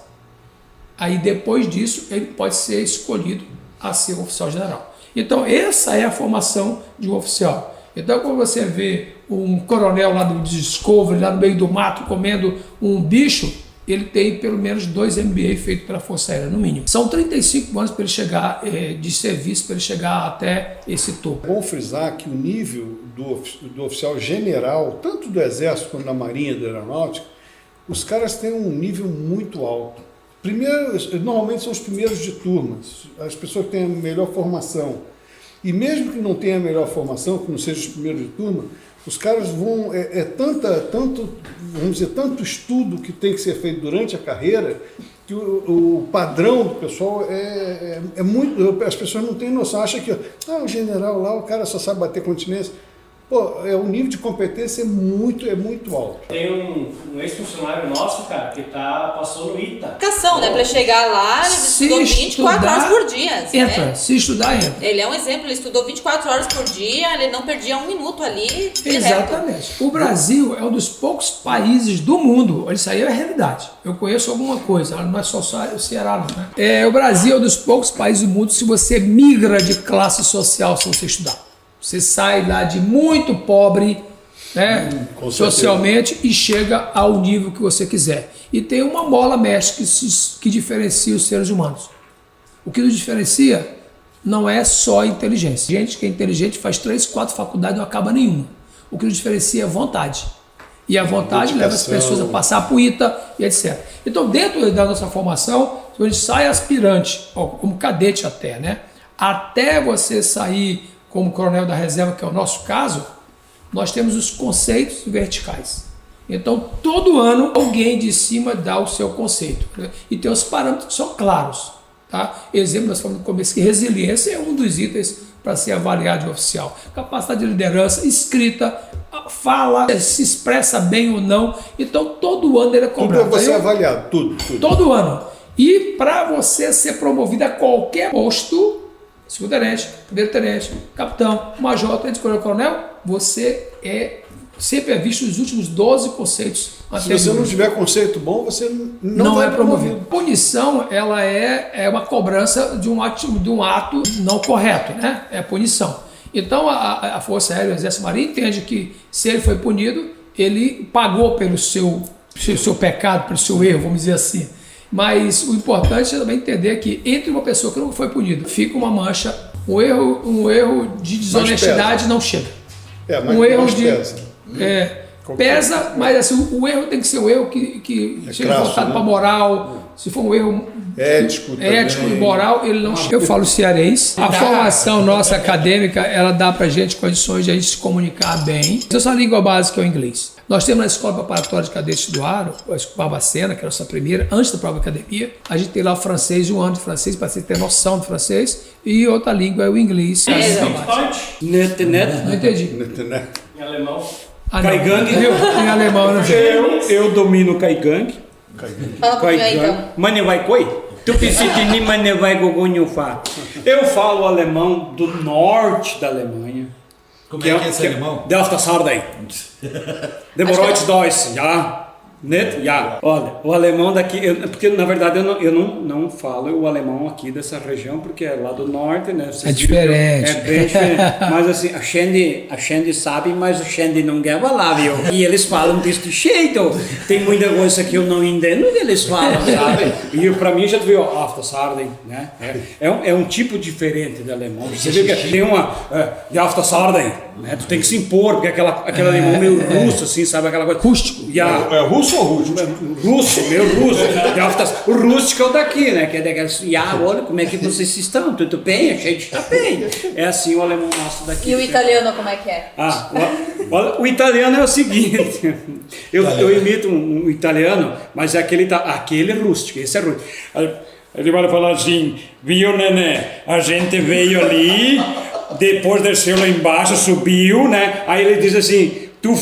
Aí depois disso ele pode ser escolhido a ser oficial general. Então essa é a formação de um oficial. Então quando você vê um coronel lá do Discovery, lá no meio do mato, comendo um bicho, ele tem pelo menos 2 MBA feitos pela Força Aérea, no mínimo. São 35 anos para ele chegar de serviço, para ele chegar até esse topo. É bom frisar que o nível do oficial general, tanto do Exército quanto da Marinha, da Aeronáutica, os caras têm um nível muito alto. Normalmente são os primeiros de turmas, as pessoas que têm a melhor formação. E mesmo que não tenha a melhor formação, que não seja os primeiros de turma, os caras vão... tanto estudo que tem que ser feito durante a carreira, que o padrão do pessoal é muito... As pessoas não têm noção, acham que o general lá, o cara só sabe bater continência. Pô, o nível de competência é muito alto. Tem um ex-funcionário nosso, cara, que passou no ITA. Educação, né? Pra ele chegar lá, ele estudou 24 horas por dia. Entra, né? se estudar, entra. Ele é um exemplo, ele estudou 24 horas por dia, ele não perdia 1 minuto ali. Exatamente. O Brasil é um dos poucos países do mundo, isso aí é a realidade. Eu conheço alguma coisa, não é só o Ceará, não, né? O Brasil é um dos poucos países do mundo se você migra de classe social se você estudar. Você sai lá de muito pobre, né, socialmente, e chega ao nível que você quiser. E tem uma mola mestre que diferencia os seres humanos. O que nos diferencia não é só inteligência. Gente que é inteligente faz 3, 4 faculdades e não acaba nenhuma. O que nos diferencia é vontade. E a vontade leva as pessoas a passar por ITA e etc. Então, dentro da nossa formação, a gente sai aspirante, como cadete até, né? Até você sair como coronel da reserva, que é o nosso caso, nós temos os conceitos verticais. Então, todo ano, alguém de cima dá o seu conceito, né? E tem os parâmetros que são claros. Tá? Exemplo, nós falamos no começo que resiliência é um dos itens para ser avaliado de oficial. Capacidade de liderança, escrita, fala, se expressa bem ou não. Então, todo ano ele é cobrado. Tudo vai ser avaliado, tudo. Todo ano. E para você ser promovido a qualquer posto, segundo tenente, primeiro tenente, capitão, major, tenente coronel, você sempre é visto os últimos 12 conceitos Se anteriores. você não tiver conceito bom, você Não vai é promovido. Punição, ela é uma cobrança de um ato não correto, né? É punição. Então, a Força Aérea e o Exército Marinho entende que se ele foi punido, ele pagou pelo seu pecado, pelo seu erro, vamos dizer assim. Mas o importante é também entender que entre uma pessoa que não foi punida, fica uma mancha, um erro de desonestidade não chega. mas Um erro mais de... pesa. Pesa, mas assim, o erro tem que ser um erro que seja crasso, voltado né? para moral. Se for um erro Ético e moral, ele não chega. Eu falo cearense. A formação nossa acadêmica, ela dá pra gente condições de a gente se comunicar bem. Nossa língua básica é o inglês. Nós temos na Escola Preparatória de Cadetes do Aro, a Escola Barbacena, que é a nossa primeira, antes da própria academia. A gente tem lá o francês, 1 ano de francês, para você ter noção do francês. E outra língua é o inglês. Net. Não entendi. Né? Em alemão. Caigang. Em alemão, eu não sei. Eu domino Caigang. Fala um pouquinho aí, então. Mane vai coi? Tu pensite ni mane vai gogonho fa. Eu falo alemão do norte da Alemanha. Como é que é esse alemão? Delta Sardem. Demorou dois, já. Net? Já. Olha, o alemão daqui, porque na verdade eu não falo o alemão aqui dessa região, porque é lá do norte, né? Vocês viram que diferente. É bem diferente. Mas assim, a gente sabe, mas a gente não quer falar, viu? E eles falam desse jeito. Tem muita coisa que eu não entendo que eles falam, sabe? E pra mim já viu, after Sardem, né? É um tipo diferente de alemão. Você vê que tem uma de after Sardem, né? Tu tem que se impor, porque aquele alemão meio russo, assim, sabe? Aquela coisa. Rústico. É russo ou russo? Russo, meu russo. O rústico é o daqui, né? Que é daqueles, olha como é que vocês estão, tudo bem? A gente está bem. É assim o alemão nosso daqui. E o italiano, como é que é? O italiano é o seguinte, eu imito um italiano, mas é aquele rústico, esse é rústico. Ele vai falar assim, viu, Nené, a gente veio ali, depois desceu lá embaixo, subiu, né? Aí ele diz assim, tu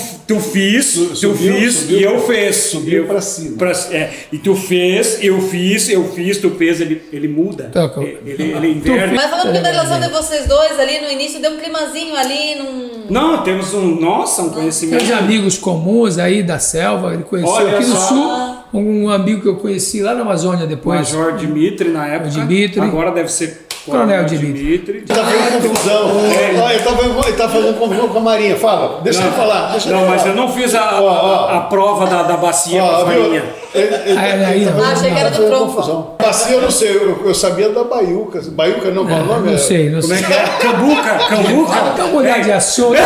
fiz e eu fiz. Subiu para cima. E tu fez, eu fiz, tu fez, ele muda. Ele inverte. Mas falando da relação de vocês dois ali no início, deu um climazinho ali Não, temos um conhecimento. Tem amigos comuns aí da selva, ele conheceu Olha aqui no só. sul, um amigo que eu conheci lá na Amazônia depois. Major Dimitri na época. Dimitri. Agora deve ser Coronel Dimitri. Tá fazendo confusão. Ele tá fazendo confusão com a Marinha. Fala, deixa eu falar. Mas eu não fiz a prova da bacia com a farinha. achei que era do tronco. Bacia eu não sei, eu sabia da Baiuca. Baiuca não, qual é o nome? Não sei. Como é que é? Cambuca. Vamos mudar de assunto. Vamos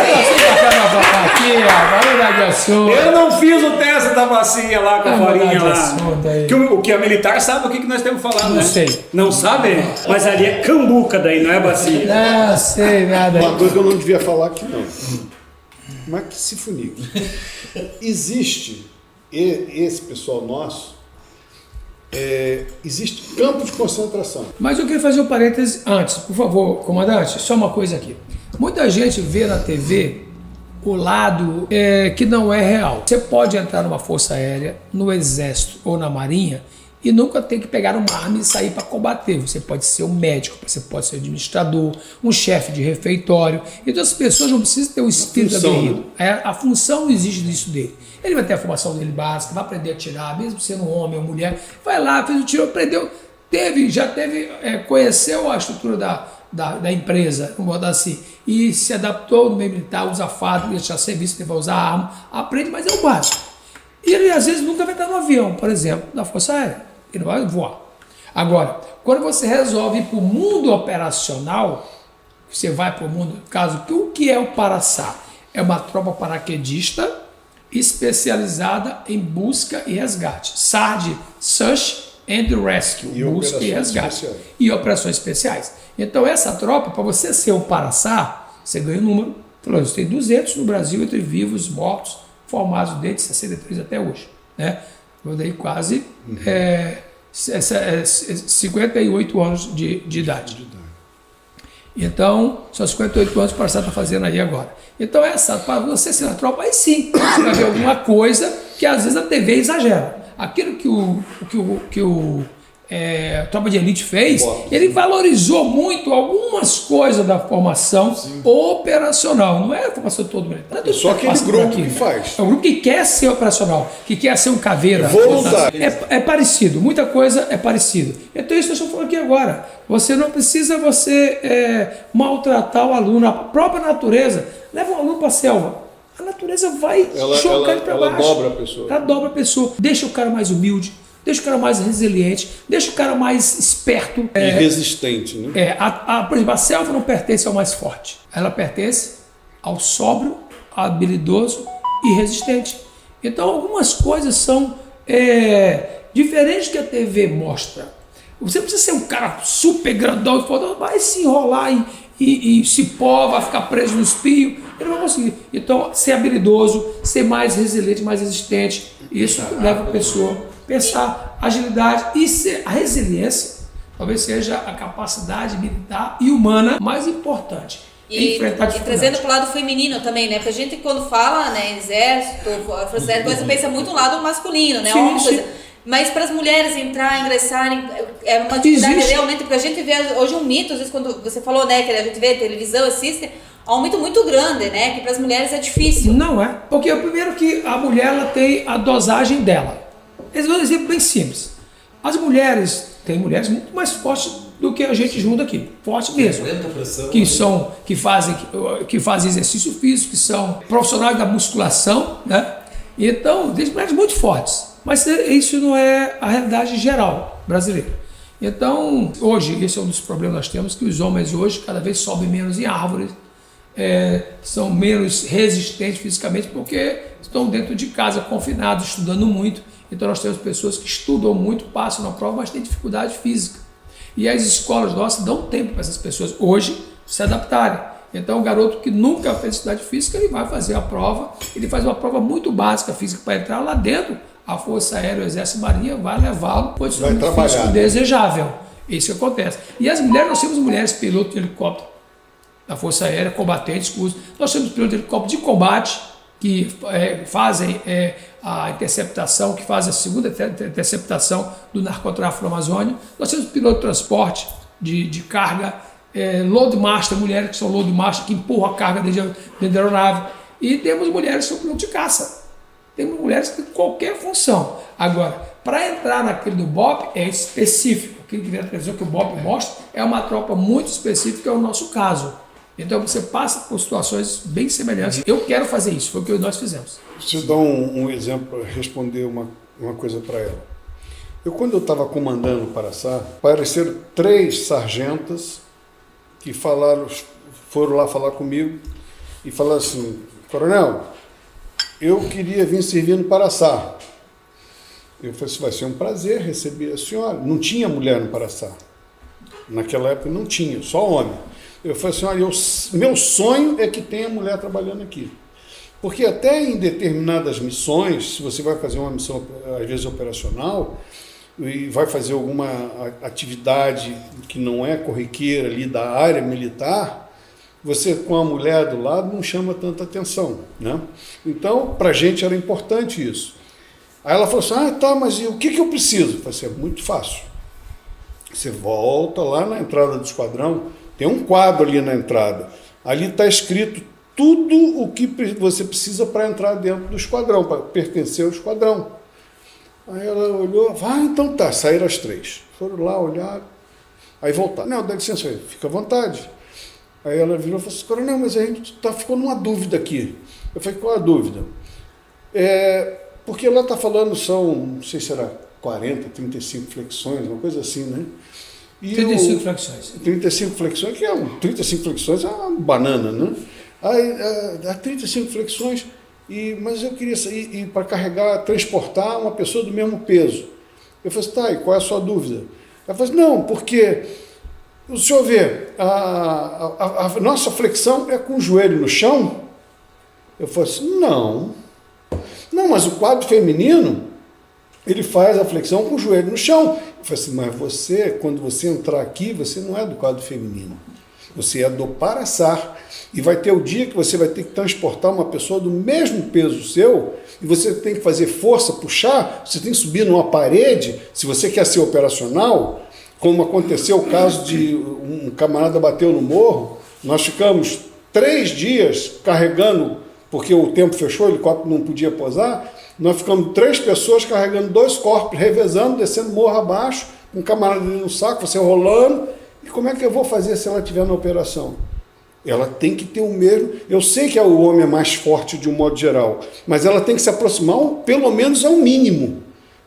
mudar de assunto. Eu não fiz o teste da bacia lá com a Vamos farinha mudar de lá. assunto aí. O que a militar sabe o que nós estamos falando, Não né? sei. Não sabe? Mas ali é cambuca daí, não é bacia. Não sei nada. Uma coisa que eu não devia falar aqui não. Mas que se funique. Existe, esse pessoal nosso, existe campo de concentração. Mas eu queria fazer um parêntese antes, por favor, comandante, só uma coisa aqui. Muita gente vê na TV o lado que não é real. Você pode entrar numa força aérea, no exército ou na marinha e nunca ter que pegar uma arma e sair para combater. Você pode ser um médico, você pode ser um administrador, um chefe de refeitório. Então as pessoas não precisam ter o espírito aguerrido. A função exige disso dele. Ele vai ter a formação dele básica, vai aprender a atirar, mesmo sendo um homem ou mulher. Vai lá, fez o tiro, aprendeu, conheceu a estrutura da empresa, vamos botar assim, e se adaptou no meio militar, usa fardo, deixar serviço, ele vai usar arma, aprende, mas é o básico. E ele às vezes nunca vai estar no avião, por exemplo, da Força Aérea. Ele não vai voar. Agora, quando você resolve ir para o mundo operacional, você vai para o mundo, o que é o Paraçá? É uma tropa paraquedista especializada em busca e resgate. SARD, Search and Rescue, busca e resgate. E operações especiais. Então essa tropa, para você ser um Paraçá, você ganha um número. Falou, tem 200 no Brasil entre vivos, mortos, formados desde 63 até hoje. Né? Eu dei quase 58 anos de idade. Então, são 58 anos que o Paraçá está fazendo aí agora. Então, para você ser na tropa, aí sim, você vai ver alguma coisa que às vezes a TV exagera. Aquilo que o Tropa de Elite fez, ele valorizou muito algumas coisas da formação operacional. Não é a formação todo militar. Não é só aquele grupo que faz. É um grupo que quer ser operacional, que quer ser um caveira. Voluntário. É parecido, muita coisa é parecido. Então isso que eu estou falando aqui agora. Você não precisa maltratar o aluno. A própria natureza leva o aluno para a selva. A natureza vai jogar ele para baixo. Ela dobra a pessoa. Ela dobra a pessoa. Deixa o cara mais humilde, deixa o cara mais resiliente, deixa o cara mais esperto. E resistente, né? Por exemplo, a selva não pertence ao mais forte. Ela pertence ao sóbrio, habilidoso e resistente. Então, algumas coisas são diferentes que a TV mostra. Você precisa ser um cara super grandão e foda, vai se enrolar e se pó, vai ficar preso no espinho. Ele não vai conseguir. Então, ser habilidoso, ser mais resiliente, mais resistente, isso leva a pessoa a pensar agilidade e a resiliência. Talvez seja a capacidade militar e humana mais importante. E trazendo para o lado feminino também, né? Porque a gente quando fala, né, exército, força aérea, você pensa muito no lado masculino, né? Sim. Mas para as mulheres ingressarem, é uma atividade realmente, porque a gente vê hoje um mito, às vezes quando você falou, né, que a gente vê televisão, assiste, há um mito muito grande, né, que para as mulheres é difícil. Não é, porque primeiro que a mulher ela tem a dosagem dela. Esse é um exemplo bem simples. As mulheres, tem mulheres muito mais fortes do que a gente junto aqui, forte mesmo, que fazem exercício físico, que são profissionais da musculação, né? Então, tem mulheres muito fortes. Mas isso não é a realidade geral brasileira. Então, hoje, esse é um dos problemas que nós temos, que os homens hoje cada vez sobem menos em árvores, são menos resistentes fisicamente, porque estão dentro de casa, confinados, estudando muito. Então, nós temos pessoas que estudam muito, passam na prova, mas têm dificuldade física. E as escolas nossas dão tempo para essas pessoas, hoje, se adaptarem. Então, o garoto que nunca fez atividade física, ele vai fazer a prova, ele faz uma prova muito básica física para entrar lá dentro. A Força Aérea, o Exército e a Marinha vai levá-lo para o físico desejável. Isso que acontece. E as mulheres, nós temos mulheres pilotos de helicóptero da Força Aérea, combatentes, cursos. Nós temos pilotos de helicóptero de combate, que fazem a interceptação, que fazem a segunda interceptação do narcotráfico na Amazônia. Nós temos piloto de transporte de carga, loadmaster, mulheres que são loadmaster, que empurram a carga dentro da aeronave. E temos mulheres que são pilotos de caça. Temos mulheres que têm qualquer função. Agora, para entrar naquele do BOP é específico. Aquilo que vem na televisão que o BOP mostra é uma tropa muito específica, é o nosso caso. Então você passa por situações bem semelhantes. Eu quero fazer isso, foi o que nós fizemos. Deixa eu dar um exemplo para responder uma coisa para ela. Quando eu estava comandando o Paraçá, apareceram 3 sargentas que foram lá falar comigo e falaram assim: coronel, eu queria vir servir no Paraçá. Eu falei assim: vai ser um prazer receber a senhora. Não tinha mulher no Paraçá. Naquela época não tinha, só homem. Eu falei assim: olha, meu sonho é que tenha mulher trabalhando aqui. Porque até em determinadas missões, se você vai fazer uma missão, às vezes operacional, e vai fazer alguma atividade que não é corriqueira ali da área militar, você com a mulher do lado não chama tanta atenção, né? Então, para a gente era importante isso. Aí ela falou assim: tá, mas e o que eu preciso? Eu falei assim: é muito fácil. Você volta lá na entrada do esquadrão, tem um quadro ali na entrada. Ali está escrito tudo o que você precisa para entrar dentro do esquadrão, para pertencer ao esquadrão. Aí ela olhou, então tá, saíram as 3. Foram lá, olharam, aí voltaram. Não, dá licença aí, fica à vontade. Aí ela virou e falou assim: coronel, mas a gente ficou numa dúvida aqui. Eu falei: qual a dúvida? Porque ela está falando, não sei se era 40, 35 flexões, uma coisa assim, né? E 35 flexões. 35 flexões, 35 flexões é uma banana, né? Aí, 35 flexões, mas eu queria sair para carregar, transportar uma pessoa do mesmo peso. Eu falei assim: tá, e qual é a sua dúvida? Ela falou assim: não, porque o senhor vê, a nossa flexão é com o joelho no chão? Eu falei assim: não, mas o quadro feminino, ele faz a flexão com o joelho no chão. Eu falei assim: mas quando você entrar aqui, você não é do quadro feminino. você é do Paraçar. E vai ter o dia que você vai ter que transportar uma pessoa do mesmo peso seu e você tem que fazer força, puxar, você tem que subir numa parede, se você quer ser operacional, como aconteceu o caso de um camarada bateu no morro, nós ficamos 3 dias carregando, porque o tempo fechou, o helicóptero não podia pousar, nós ficamos 3 pessoas carregando 2 corpos, revezando, descendo morro abaixo, com um camarada ali no saco, você rolando, e como é que eu vou fazer se ela estiver na operação? Ela tem que ter o mesmo... Eu sei que o homem é mais forte de um modo geral, mas ela tem que se aproximar pelo menos ao mínimo,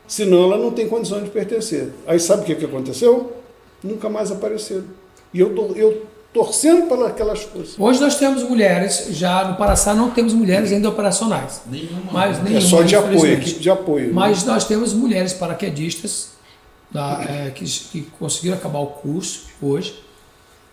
senão ela não tem condição de pertencer. Aí sabe o que aconteceu? Nunca mais apareceram. E eu torcendo para aquelas coisas. Hoje nós temos mulheres, já no Paraçá não temos mulheres ainda operacionais. Nenhuma. É só de apoio, equipe de apoio. Mas nós temos mulheres paraquedistas que conseguiram acabar o curso hoje.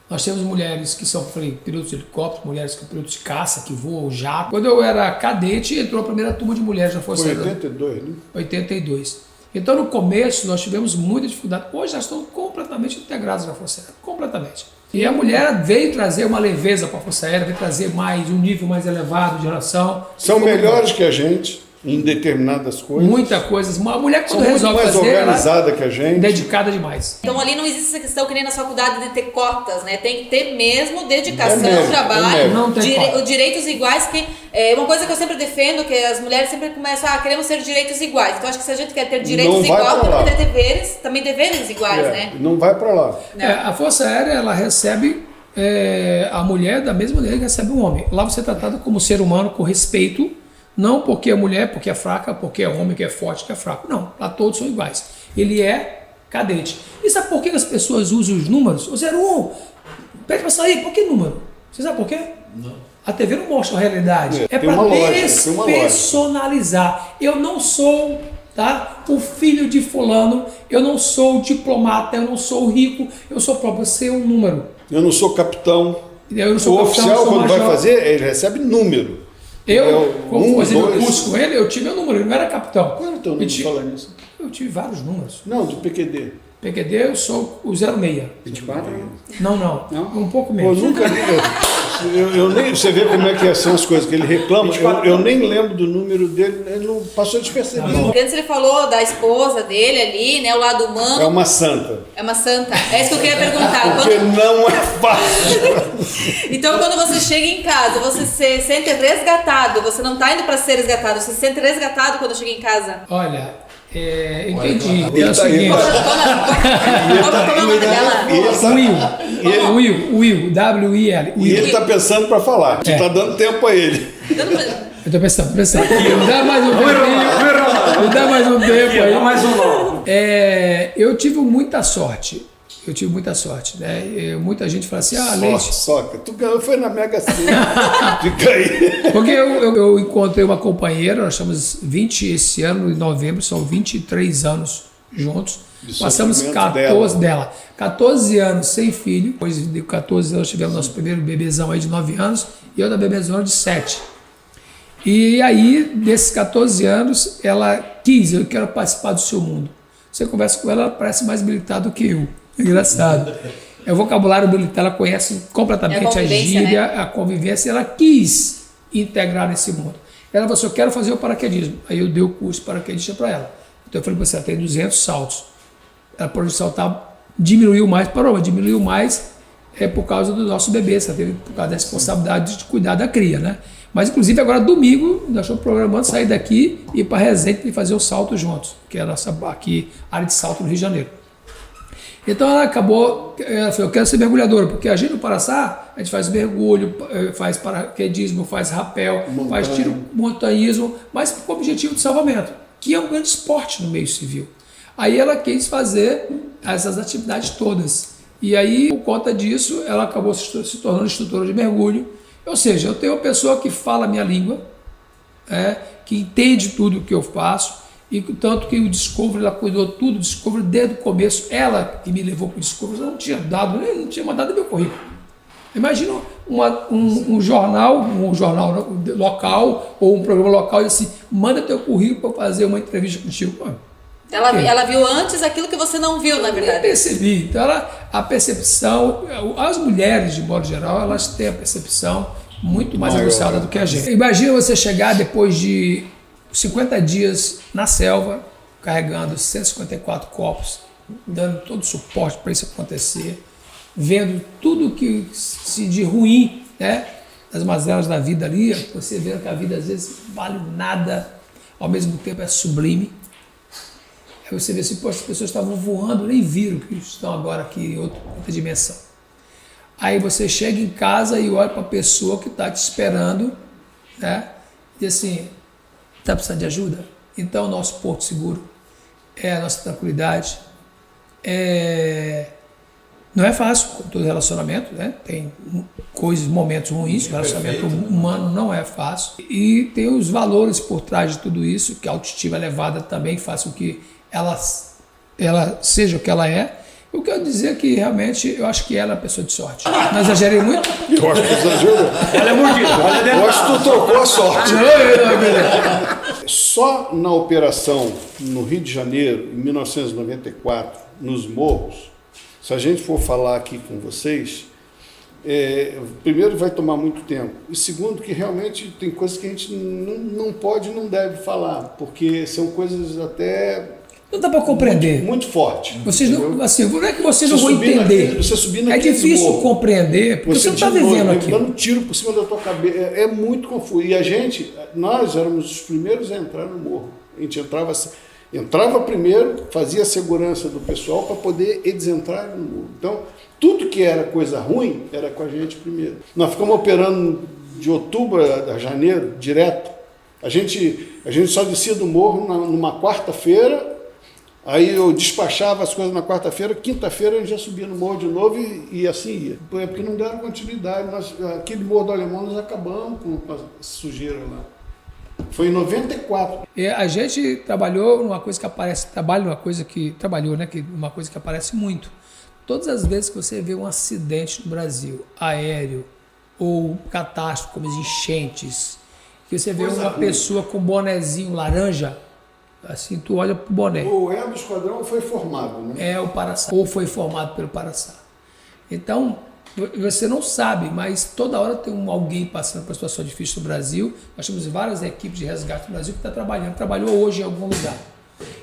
Nós temos mulheres que são pilotos de helicóptero, mulheres que são pilotos de caça, que voam jato. Quando eu era cadete, entrou a primeira turma de mulheres na Força Aérea. Foi 82, né? 82. Então, no começo, nós tivemos muita dificuldade. Hoje, nós estamos completamente integrados na Força Aérea. Completamente. E a mulher veio trazer uma leveza para a Força Aérea, veio trazer um nível mais elevado de geração. São melhores que a gente em determinadas coisas. Muita coisa. Uma mulher quando São resolve muito mais fazer, organizada que a gente. Dedicada demais. Então ali não existe essa questão que nem na faculdade de ter cotas, né? Tem que ter mesmo dedicação, mérito, trabalho, Não tem cota. direitos iguais, que é uma coisa que eu sempre defendo, que as mulheres sempre começam, queremos ter direitos iguais. Então acho que se a gente quer ter direitos iguais, tem que ter também deveres iguais, né? Não vai para lá. A Força Aérea, ela recebe a mulher da mesma maneira que recebe o homem. Lá você é tratado como ser humano com respeito, não porque é mulher, porque é fraca, porque é homem, que é forte, que é fraco. Não, lá todos são iguais. Ele é cadete. E sabe por que as pessoas usam os números? O 01, pede para sair, por que número? Você sabe por quê? Não. A TV não mostra a realidade. É para personalizar. Eu não sou o filho de fulano, eu não sou diplomata, eu não sou rico, eu sou próprio ser um número. Eu não sou capitão. Eu não sou o capitão, oficial, quando major. vai fazer, ele recebe número. Como fazia o curso com ele, eu tive meu número, ele não era capitão. Qual era o teu número falando nisso? Eu tive vários números. Não, do PQD. PQD eu sou o 06. 24? Não. Um pouco Pô, menos. nunca li. Eu nem, você vê como é que são as coisas que ele reclama. Eu nem lembro do número dele, ele não passou despercebido. Antes ele falou da esposa dele ali, né? O lado humano. É uma santa. É uma santa. É isso que eu queria perguntar. Porque não é fácil. Então, quando você chega em casa, você se sente resgatado. Você não está indo para ser resgatado, você se sente resgatado quando chega em casa. Olha, entendi. É o tá seguinte. Qual é o nome dela? Will, W-I-L. E ele está pensando para falar. Tu está dando tempo a ele. Eu estou pensando. Me dá mais um tempo aí. Mais um nome. Eu tive muita sorte. Né? Muita gente fala assim, Leite... Soca, tu ganhou, foi na Mega Sena. Fica aí. Porque eu encontrei uma companheira, nós estamos 20 esse ano, em novembro, são 23 anos juntos. Passamos 14 anos sem filho. Depois de 14 anos tivemos nosso primeiro bebezão aí de 9 anos e outra bebezão de 7. E aí, desses 14 anos, ela quis, eu quero participar do seu mundo. Você conversa com ela, ela parece mais militar do que eu. Engraçado. O vocabulário militar, ela conhece completamente a gíria, né? A convivência, ela quis integrar nesse mundo. Ela falou assim, eu quero fazer o paraquedismo. Aí eu dei o curso de paraquedista para ela. Então eu falei para você, ela tem 200 saltos. Ela pode saltar, diminuiu mais por causa do nosso bebê, por causa da responsabilidade de cuidar da cria, né? Mas inclusive agora domingo nós estamos programando sair daqui e ir para Resende e fazer o salto juntos, que é a nossa área de salto no Rio de Janeiro. Então ela falou, eu quero ser mergulhadora, porque a gente no Paraçá, a gente faz mergulho, faz paraquedismo, faz rapel, faz tiro montanhismo, mas com o objetivo de salvamento, que é um grande esporte no meio civil. Aí ela quis fazer essas atividades todas. E aí, por conta disso, ela acabou se tornando instrutora de mergulho. Ou seja, eu tenho uma pessoa que fala a minha língua, que entende tudo o que eu faço, e tanto que o Discovery, ela cuidou tudo do Discovery desde o começo. Ela que me levou para o Discovery, ela não tinha mandado meu currículo. Imagina um jornal local ou um programa local e assim, manda teu currículo para fazer uma entrevista contigo. Pô, Ela viu antes aquilo que você não viu, na Eu verdade. percebi. Então, a percepção, as mulheres, de modo geral, elas têm a percepção muito mais aguçada do que a gente. Imagina você chegar depois de 50 dias na selva, carregando 154 copos, dando todo o suporte para isso acontecer, vendo tudo que se de ruim, né, das mazelas da vida ali, você vê que a vida às vezes vale nada, ao mesmo tempo é sublime. Aí você vê assim, pô, as pessoas estavam voando, nem viram que estão agora aqui em outra dimensão. Aí você chega em casa e olha para a pessoa que está te esperando, né? E assim, está precisando de ajuda? Então, o nosso porto seguro é a nossa tranquilidade. Não é fácil, como todo relacionamento, né? Tem coisas, momentos ruins, o relacionamento humano não é fácil. E tem os valores por trás de tudo isso, que a autoestima elevada também faz com que ela seja o que ela é. Eu quero dizer que realmente eu acho que ela é uma pessoa de sorte. Não exagerei muito? Eu acho que exagerou. Olha a mordida, olha dentro. Eu acho que tu trocou a sorte. Só na operação no Rio de Janeiro, em 1994, nos morros, se a gente for falar aqui com vocês, primeiro vai tomar muito tempo. E segundo, que realmente tem coisas que a gente não pode e não deve falar, porque são coisas até... Não dá para compreender. Muito forte. Vocês não, assim, não é que vocês não Você vão subir entender. você subir É naqueles difícil morros, compreender, porque você não está vivendo aquilo. dando tiro por cima da tua cabeça. É muito confuso. E nós éramos os primeiros a entrar no morro. A gente entrava primeiro, fazia a segurança do pessoal para poder eles entrarem no morro. Então, tudo que era coisa ruim era com a gente primeiro. Nós ficamos operando de outubro a janeiro, direto. A gente só descia do morro numa quarta-feira. Aí eu despachava as coisas na quarta-feira, quinta-feira a gente já subia no morro de novo e assim ia. Porque não deram continuidade. Aquele morro do Alemão nós acabamos com a sujeira lá. Foi em 94. A gente trabalhou numa coisa que aparece, uma coisa que aparece muito. Todas as vezes que você vê um acidente no Brasil, aéreo, ou catástrofe, como as enchentes, que você vê uma pessoa com bonezinho laranja, assim, tu olha pro boné. O elo do esquadrão foi formado, né? É o Paraçá, ou foi formado pelo Paraçá. Então, você não sabe, mas toda hora tem alguém passando por uma situação difícil no Brasil. Nós temos várias equipes de resgate no Brasil que trabalhou hoje em algum lugar.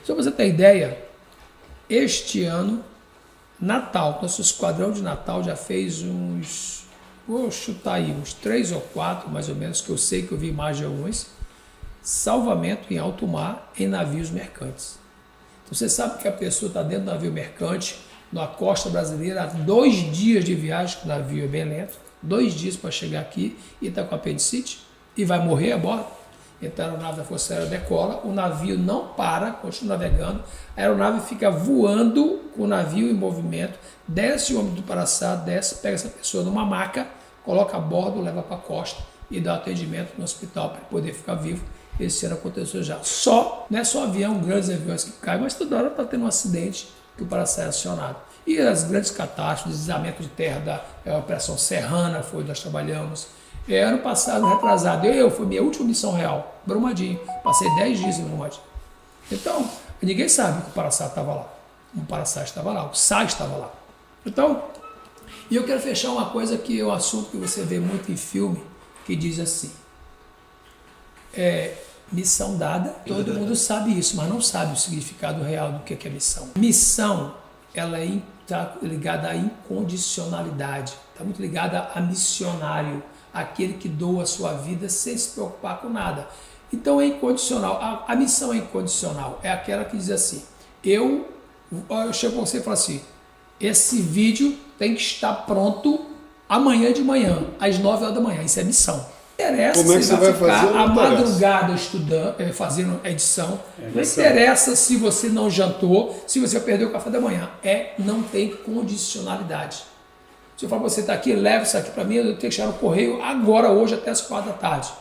Só para você ter ideia, este ano, Natal, nosso esquadrão de Natal já fez vou chutar aí, uns 3 ou 4, mais ou menos, que eu sei que eu vi mais de alguns, salvamento em alto mar em navios mercantes. Então, você sabe que a pessoa está dentro do navio mercante, na costa brasileira, há 2 dias de viagem, que o navio é bem lento, 2 dias para chegar aqui e está com apendicite e vai morrer a bordo. Então a aeronave da Força Aérea decola, o navio não para, continua navegando, a aeronave fica voando com o navio em movimento, desce o homem do Paraçá, pega essa pessoa numa maca, coloca a bordo, leva para a costa e dá atendimento no hospital para poder ficar vivo. Esse ano aconteceu já. Não é só avião, grandes aviões que caem, mas toda hora está tendo um acidente que o Paraçá é acionado. E as grandes catástrofes, deslizamento de terra da Operação Serrana, nós trabalhamos. Ano passado, retrasado, foi minha última missão real, Brumadinho. Passei 10 dias em Brumadinho. Então, ninguém sabe que o Paraçá estava lá. O Paraçá estava lá, o SAI estava lá. Então, e eu quero fechar uma coisa que é um assunto que você vê muito em filme, que diz assim, missão dada, todo mundo sabe isso, mas não sabe o significado real do que é missão. Missão, ela está ligada à incondicionalidade, está muito ligada a missionário, aquele que doa a sua vida sem se preocupar com nada. Então é incondicional, a missão é incondicional, é aquela que diz assim, eu chego para você e falo assim, esse vídeo tem que estar pronto amanhã de manhã, às 9 horas da manhã, isso é missão. Interessa como é que se você vai ficar fazer, a madrugada estudando, fazendo a edição. Não interessa se você não jantou, se você perdeu o café da manhã. Não tem condicionalidade. Se eu falar, você está aqui, leva isso aqui para mim, eu tenho que chegar no correio agora, hoje, até as 4 da tarde.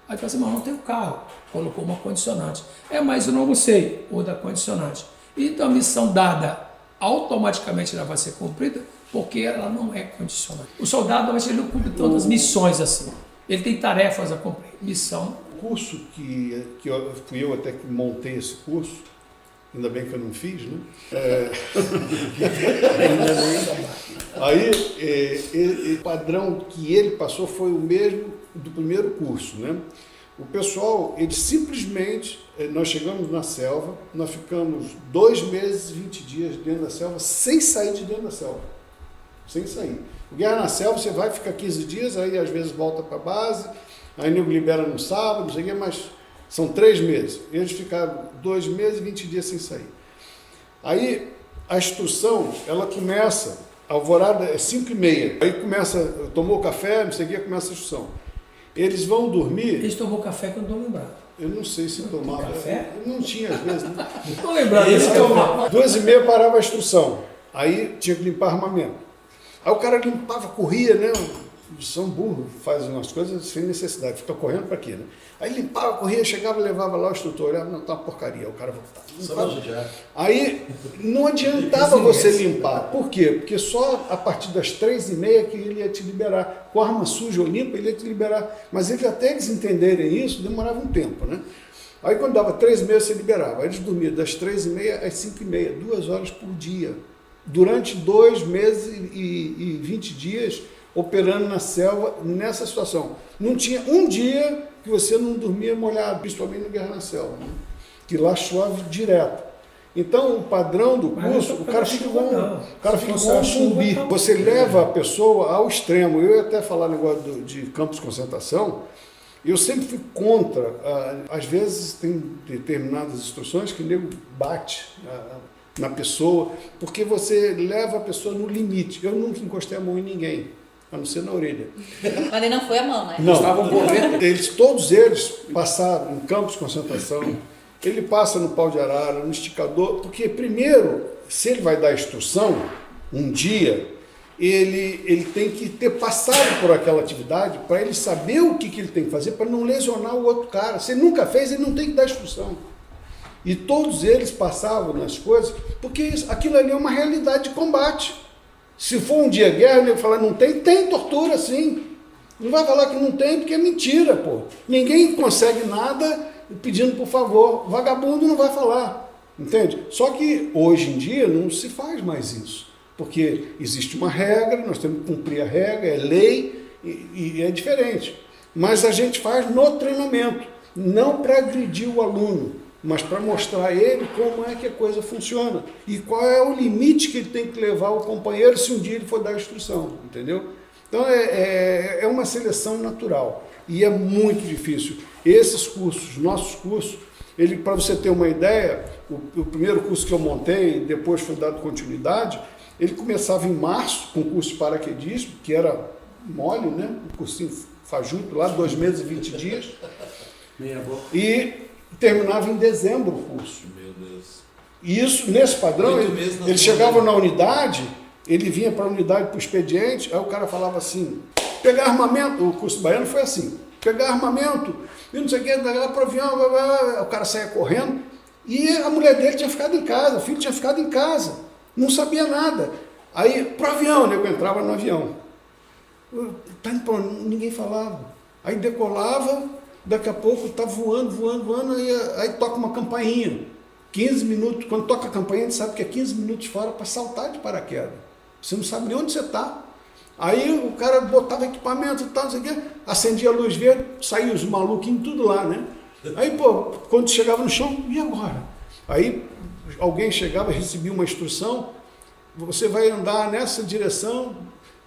Aí fala assim, mas não tenho carro. Colocou uma condicionante. Mas eu não almocei, outra condicionante. Então a missão dada automaticamente ela vai ser cumprida, porque ela não é condicionante. O soldado, ele não cumpre todas as missões assim. Ele tem tarefas a cumprir. Missão. O curso que fui eu até que montei esse curso, Ainda bem que eu não fiz, né? Aí, o padrão que ele passou foi o mesmo do primeiro curso, né? O pessoal, ele simplesmente, nós chegamos na selva, nós ficamos 2 meses e 20 dias dentro da selva, sem sair de dentro da selva. Sem sair. O Guerra na Selva, você vai, fica 15 dias, aí às vezes volta para a base, aí nego libera no sábado, não sei o quê, mas são 3 meses. Eles ficaram 2 meses e 20 dias sem sair. Aí a instrução, ela começa, a alvorada é 5h30, aí começa, tomou café, não sei o quê, começa a instrução. Eles vão dormir... Eles tomou café que eu não estou lembrado. Eu não sei se tomava. Café? Não tinha, às vezes. Né? Não estou lembrado desse café. 2h30 parava a instrução. Aí tinha que limpar armamento. Aí o cara limpava, corria, né? São burros, fazem umas coisas sem necessidade. Fica correndo para quê, né? Aí limpava, corria, chegava, levava lá o instrutor. Olhava, não, tá uma porcaria. O cara voltava. Aí não adiantava você limpar. Por quê? Porque só a partir das 3h30 que ele ia te liberar. Com arma suja ou limpa, ele ia te liberar. Mas até eles entenderem isso, demorava um tempo, né? Aí quando dava 3 meses, você liberava. Aí eles dormiam das 3h30 às 5h30, 2 horas por dia. Durante 2 meses e 20 dias, operando na selva, nessa situação. Não tinha um dia que você não dormia molhado, principalmente no Guerra na Selva, né? Que lá chove direto. Então, o padrão do curso, o cara fica igual um zumbi. Você leva a pessoa ao extremo. Eu ia até falar negócio de campos de concentração, eu sempre fui contra. Às vezes tem determinadas instruções que o nego bate na pessoa, porque você leva a pessoa no limite. Eu nunca encostei a mão em ninguém, a não ser na orelha. Mas ele não foi a mão, né? Não, todos eles passaram em campos de concentração. Ele passa no pau de arara, no esticador, porque primeiro, se ele vai dar instrução, um dia, ele tem que ter passado por aquela atividade para ele saber o que ele tem que fazer para não lesionar o outro cara. Se ele nunca fez, ele não tem que dar instrução. E todos eles passavam nas coisas, porque aquilo ali é uma realidade de combate. Se for um dia guerra, ele vai falar, não tem? Tem tortura, sim. Não vai falar que não tem, porque é mentira, pô. Ninguém consegue nada pedindo por favor. Vagabundo não vai falar, entende? Só que hoje em dia não se faz mais isso, porque existe uma regra, nós temos que cumprir a regra, é lei, e é diferente. Mas a gente faz no treinamento, não para agredir o aluno, mas para mostrar a ele como é que a coisa funciona e qual é o limite que ele tem que levar o companheiro se um dia ele for dar instrução, entendeu? Então é uma seleção natural e é muito difícil. Esses cursos, nossos cursos, para você ter uma ideia, o primeiro curso que eu montei, depois foi dado continuidade, ele começava em março com o curso de paraquedismo, que era mole, né? Um cursinho fajuto lá, 2 meses e 20 dias. E terminava em dezembro o curso. Meu Deus. E isso, nesse padrão, ele chegava na unidade, ele vinha para a unidade, para o expediente, aí o cara falava assim, pegar armamento, o curso baiano foi assim, pegar armamento, e não sei o que, para o avião, o cara saía correndo, e a mulher dele tinha ficado em casa, o filho tinha ficado em casa, não sabia nada. Aí, para o avião, eu entrava no avião. Ninguém falava. Aí decolava, daqui a pouco está voando, aí toca uma campainha. 15 minutos, quando toca a campainha, a gente sabe que é 15 minutos fora para saltar de paraquedas. Você não sabe nem onde você está. Aí o cara botava equipamento e tal, não sei o quê, acendia a luz verde, saía os maluquinhos tudo lá, né? Aí, quando chegava no chão, e agora? Aí alguém chegava, recebia uma instrução, você vai andar nessa direção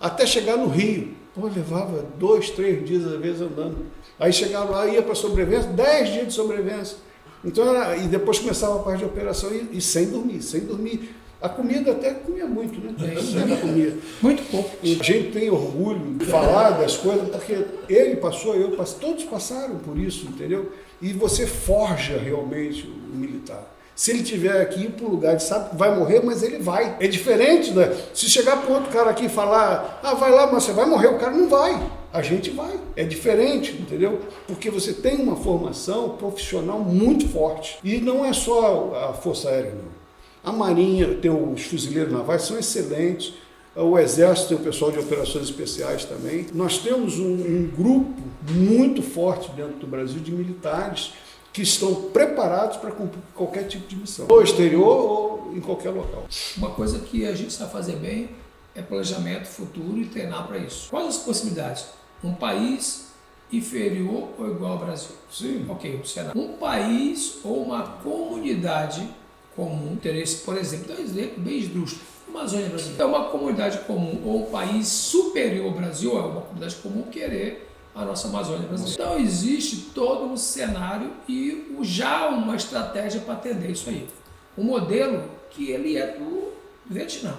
até chegar no Rio. Levava 2, 3 dias às vezes andando. Aí chegava lá, ia para sobrevivência, 10 dias de sobrevivência. Então, e depois começava a parte de operação e sem dormir. A comida até comia muito, né? Sempre comia. Muito pouco. E a gente tem orgulho de falar das coisas, porque ele passou, eu passei, todos passaram por isso, entendeu? E você forja realmente o militar. Se ele estiver aqui para um lugar, ele sabe que vai morrer, mas ele vai. É diferente, né? Se chegar para outro cara aqui e falar, vai lá, mas você vai morrer, o cara não vai. A gente vai. É diferente, entendeu? Porque você tem uma formação profissional muito forte. E não é só a Força Aérea, não. A Marinha tem os fuzileiros navais, são excelentes. O Exército tem o pessoal de operações especiais também. Nós temos um grupo muito forte dentro do Brasil de militares que estão preparados para cumprir qualquer tipo de missão, ou exterior ou em qualquer local. Uma coisa que a gente sabe fazer bem é planejamento futuro e treinar para isso. Quais as possibilidades? Um país inferior ou igual ao Brasil? Sim. Ok, o Ceará. Um país ou uma comunidade comum, interesse, por exemplo, dá um exemplo bem esdrúxulo. Amazônia brasileira. É uma comunidade comum ou um país superior ao Brasil, é uma comunidade comum querer a nossa Amazônia brasileira. Então existe todo um cenário e já uma estratégia para atender isso aí. Um modelo que ele é do Vietnã.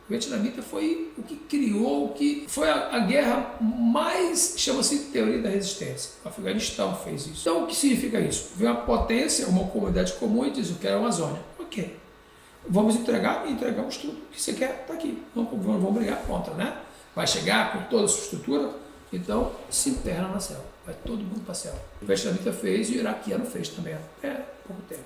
O vietnamita foi o que criou, o que foi a guerra mais, chama-se teoria da resistência. O Afeganistão fez isso. Então o que significa isso? Vem uma potência, uma comunidade comum e diz, eu quero a Amazônia. Ok. Vamos entregamos tudo. O que você quer está aqui. Não vamos brigar contra, né? Vai chegar com toda a sua estrutura, então se interna na selva. Vai todo mundo para a selva. O vietnamita fez e o iraquiano fez também, até pouco tempo.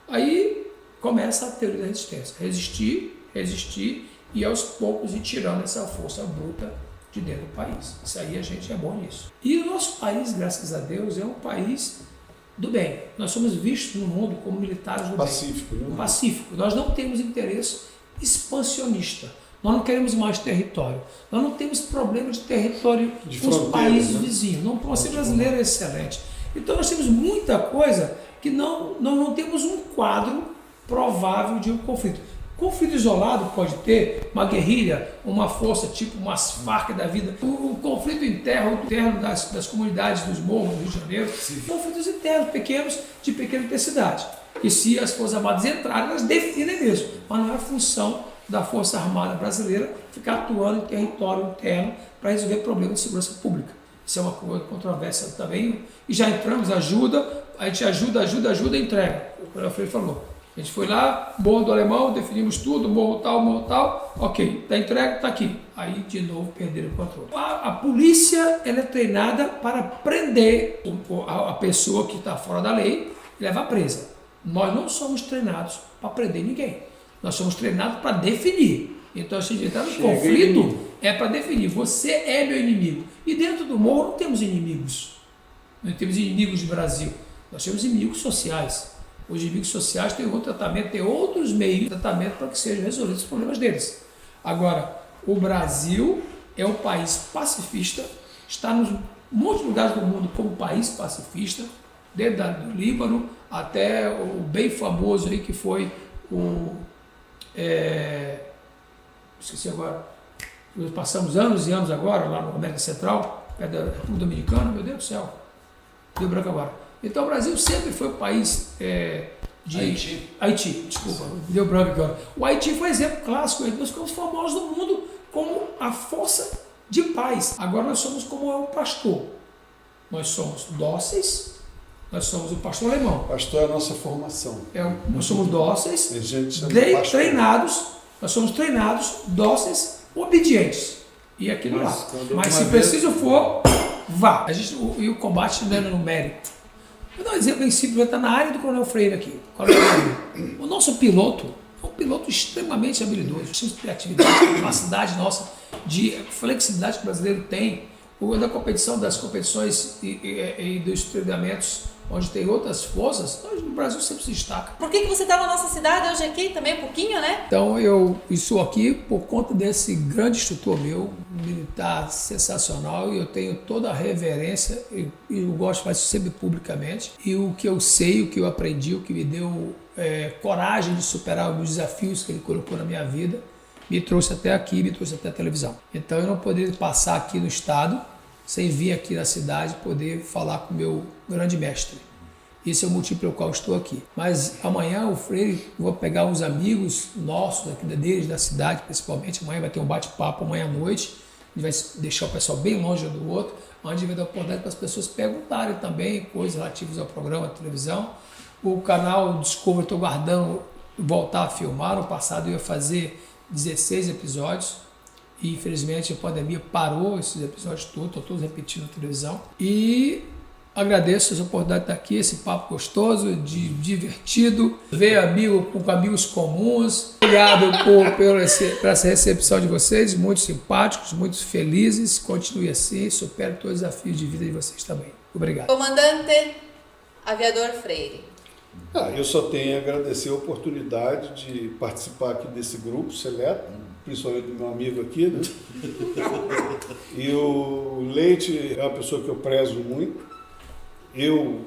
Aí começa a teoria da resistência. Resistir e aos poucos ir tirando essa força bruta de dentro do país. Isso aí a gente é bom nisso. E o nosso país, graças a Deus, é um país do bem. Nós somos vistos no mundo como militares do Pacífico, bem. Né? Pacífico. Nós não temos interesse expansionista. Nós não queremos mais território. Nós não temos problema de território com os países vizinhos. Não, você brasileiro é excelente. Então nós temos muita coisa que não temos um quadro provável de um conflito. Conflito isolado pode ter uma guerrilha, uma força tipo umas Farc da vida. O conflito interno das comunidades dos morros do Rio de Janeiro. Sim. Conflitos internos, pequenos, de pequena intensidade. E se as Forças Armadas entrarem, elas definem mesmo. Mas não é função da Força Armada brasileira ficar atuando em território interno para resolver problemas de segurança pública. Isso é uma coisa controversa também. E já entramos, a gente ajuda e entrega. O Coronel Freire falou. A gente foi lá, Morro do Alemão, definimos tudo, morro tal, ok, está entregue, está aqui. Aí, de novo, perderam o controle. A polícia ela é treinada para prender a pessoa que está fora da lei e levar presa. Nós não somos treinados para prender ninguém. Nós somos treinados para definir. Então, se a gente entrar no conflito, é para definir. Você é meu inimigo. E dentro do morro não temos inimigos. Não temos inimigos do Brasil. Nós temos inimigos sociais. Os inimigos sociais têm outro tratamento, têm outros meios de tratamento para que sejam resolvidos os problemas deles. Agora, o Brasil é um país pacifista, está nos muitos lugares do mundo como país pacifista, desde do Líbano até o bem famoso aí que foi esqueci agora, nós passamos anos e anos agora lá no América Central, perto da República Dominicana, meu Deus do céu, deu branco agora. Então o Brasil sempre foi um país de Haiti, desculpa, deu branco agora. O Haiti foi exemplo clássico, nós ficamos famosos no mundo como a força de paz. Agora nós somos como o pastor. Nós somos dóceis, nós somos o pastor alemão. Pastor é a nossa formação. Nós somos dóceis, treinados, nós somos treinados, dóceis, obedientes. E aquilo lá. Mas se preciso for, vá. E o combate não é numérico. Vou dar um exemplo bem simples, está na área do Coronel Freire aqui. O nosso piloto é um piloto extremamente habilidoso, de criatividade, capacidade nossa, de flexibilidade que o brasileiro tem, da competição, das competições e dos treinamentos, onde tem outras forças, o Brasil sempre se destaca. Por que você está na nossa cidade hoje aqui também, um pouquinho, né? Então eu estou aqui por conta desse grande instrutor meu, militar sensacional, e eu tenho toda a reverência, e eu gosto de fazer isso sempre publicamente, e o que eu sei, o que eu aprendi, o que me deu coragem de superar os desafios que ele colocou na minha vida, me trouxe até aqui, me trouxe até a televisão. Então eu não poderia passar aqui no estado sem vir aqui na cidade poder falar com o meu grande mestre. Esse é o motivo pelo qual estou aqui. Mas amanhã o Freire, vou pegar uns amigos nossos, aqui deles, da cidade principalmente, amanhã vai ter um bate-papo amanhã à noite, a gente vai deixar o pessoal bem longe um do outro, onde vai dar oportunidade para as pessoas perguntarem também coisas relativas ao programa de televisão. O canal Discovery, estou guardando voltar a filmar. No passado eu ia fazer 16 episódios, e infelizmente a pandemia parou esses episódios todos, estou todos repetindo na televisão. E agradeço essa oportunidade de estar aqui, esse papo gostoso, divertido, ver com amigos comuns. Obrigado por essa recepção de vocês, muito simpáticos, muito felizes. Continue assim, supere todos os desafios de vida de vocês também. Obrigado. Comandante, Aviador Freire. Eu só tenho a agradecer a oportunidade de participar aqui desse grupo seleto, principalmente do meu amigo aqui, né? E o Leite é uma pessoa que eu prezo muito. Eu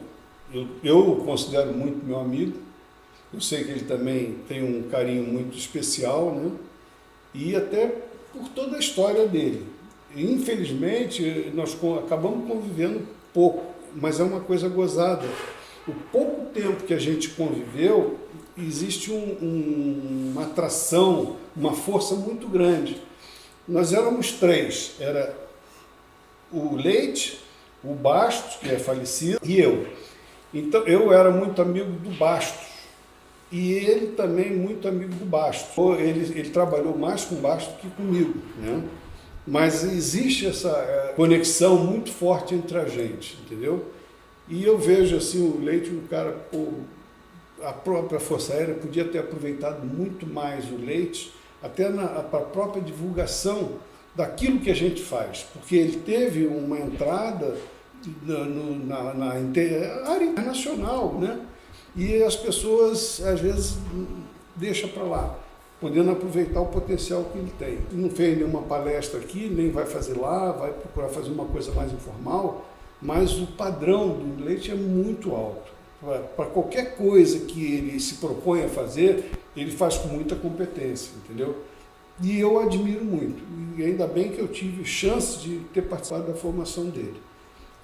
o considero muito meu amigo. Eu sei que ele também tem um carinho muito especial, né? E até por toda a história dele. E, infelizmente, nós acabamos convivendo pouco, mas é uma coisa gozada. O pouco tempo que a gente conviveu, existe uma atração, uma força muito grande. Nós éramos 3, era o Leite, o Bastos, que é falecido, e eu. Então, eu era muito amigo do Bastos, e ele também muito amigo do Bastos. Ele trabalhou mais com o Bastos que comigo, né? Mas existe essa conexão muito forte entre a gente, entendeu? E eu vejo assim o Leite, um cara, a própria Força Aérea podia ter aproveitado muito mais o Leite, até para a própria divulgação daquilo que a gente faz, porque ele teve uma entrada na área internacional, né? E as pessoas às vezes deixam para lá, podendo aproveitar o potencial que ele tem. Não fez nenhuma palestra aqui, nem vai fazer lá, vai procurar fazer uma coisa mais informal, mas o padrão do Leite é muito alto. Para qualquer coisa que ele se propõe a fazer, ele faz com muita competência, entendeu? E eu admiro muito. E ainda bem que eu tive chance de ter participado da formação dele.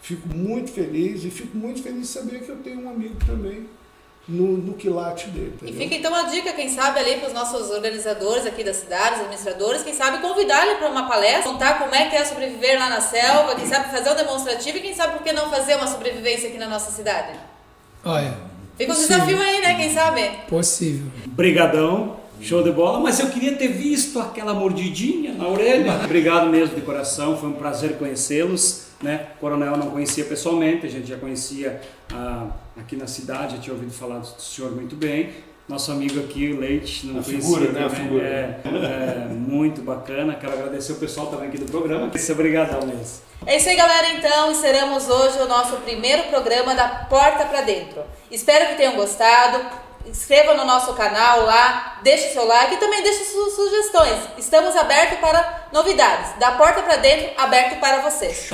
Fico muito feliz, e fico muito feliz de saber que eu tenho um amigo também no quilate dele. Entendeu? E fica então a dica, quem sabe, ali para os nossos organizadores aqui da cidade, os administradores, quem sabe convidar ele para uma palestra, contar como é que é sobreviver lá na selva, quem sabe fazer um demonstrativo e quem sabe por que não fazer uma sobrevivência aqui na nossa cidade. Olha, Fica um desafio aí, né? Quem sabe? possível. Brigadão, show de bola, mas eu queria ter visto aquela mordidinha na orelha. Obrigado mesmo de coração, foi um prazer conhecê-los, né? O Coronel não conhecia pessoalmente, a gente já conhecia aqui na cidade, já tinha ouvido falar do senhor muito bem. Nosso amigo aqui, o Leite, não conhecia figura, né? A também. figura. É muito bacana, quero agradecer o pessoal também aqui do programa. Obrigadão mesmo. É isso aí, galera, então, encerramos hoje o nosso primeiro programa da Porta Pra Dentro. Espero que tenham gostado, inscreva no nosso canal lá, deixe seu like e também deixe suas sugestões. Estamos abertos para novidades, da Porta Pra Dentro, aberto para vocês.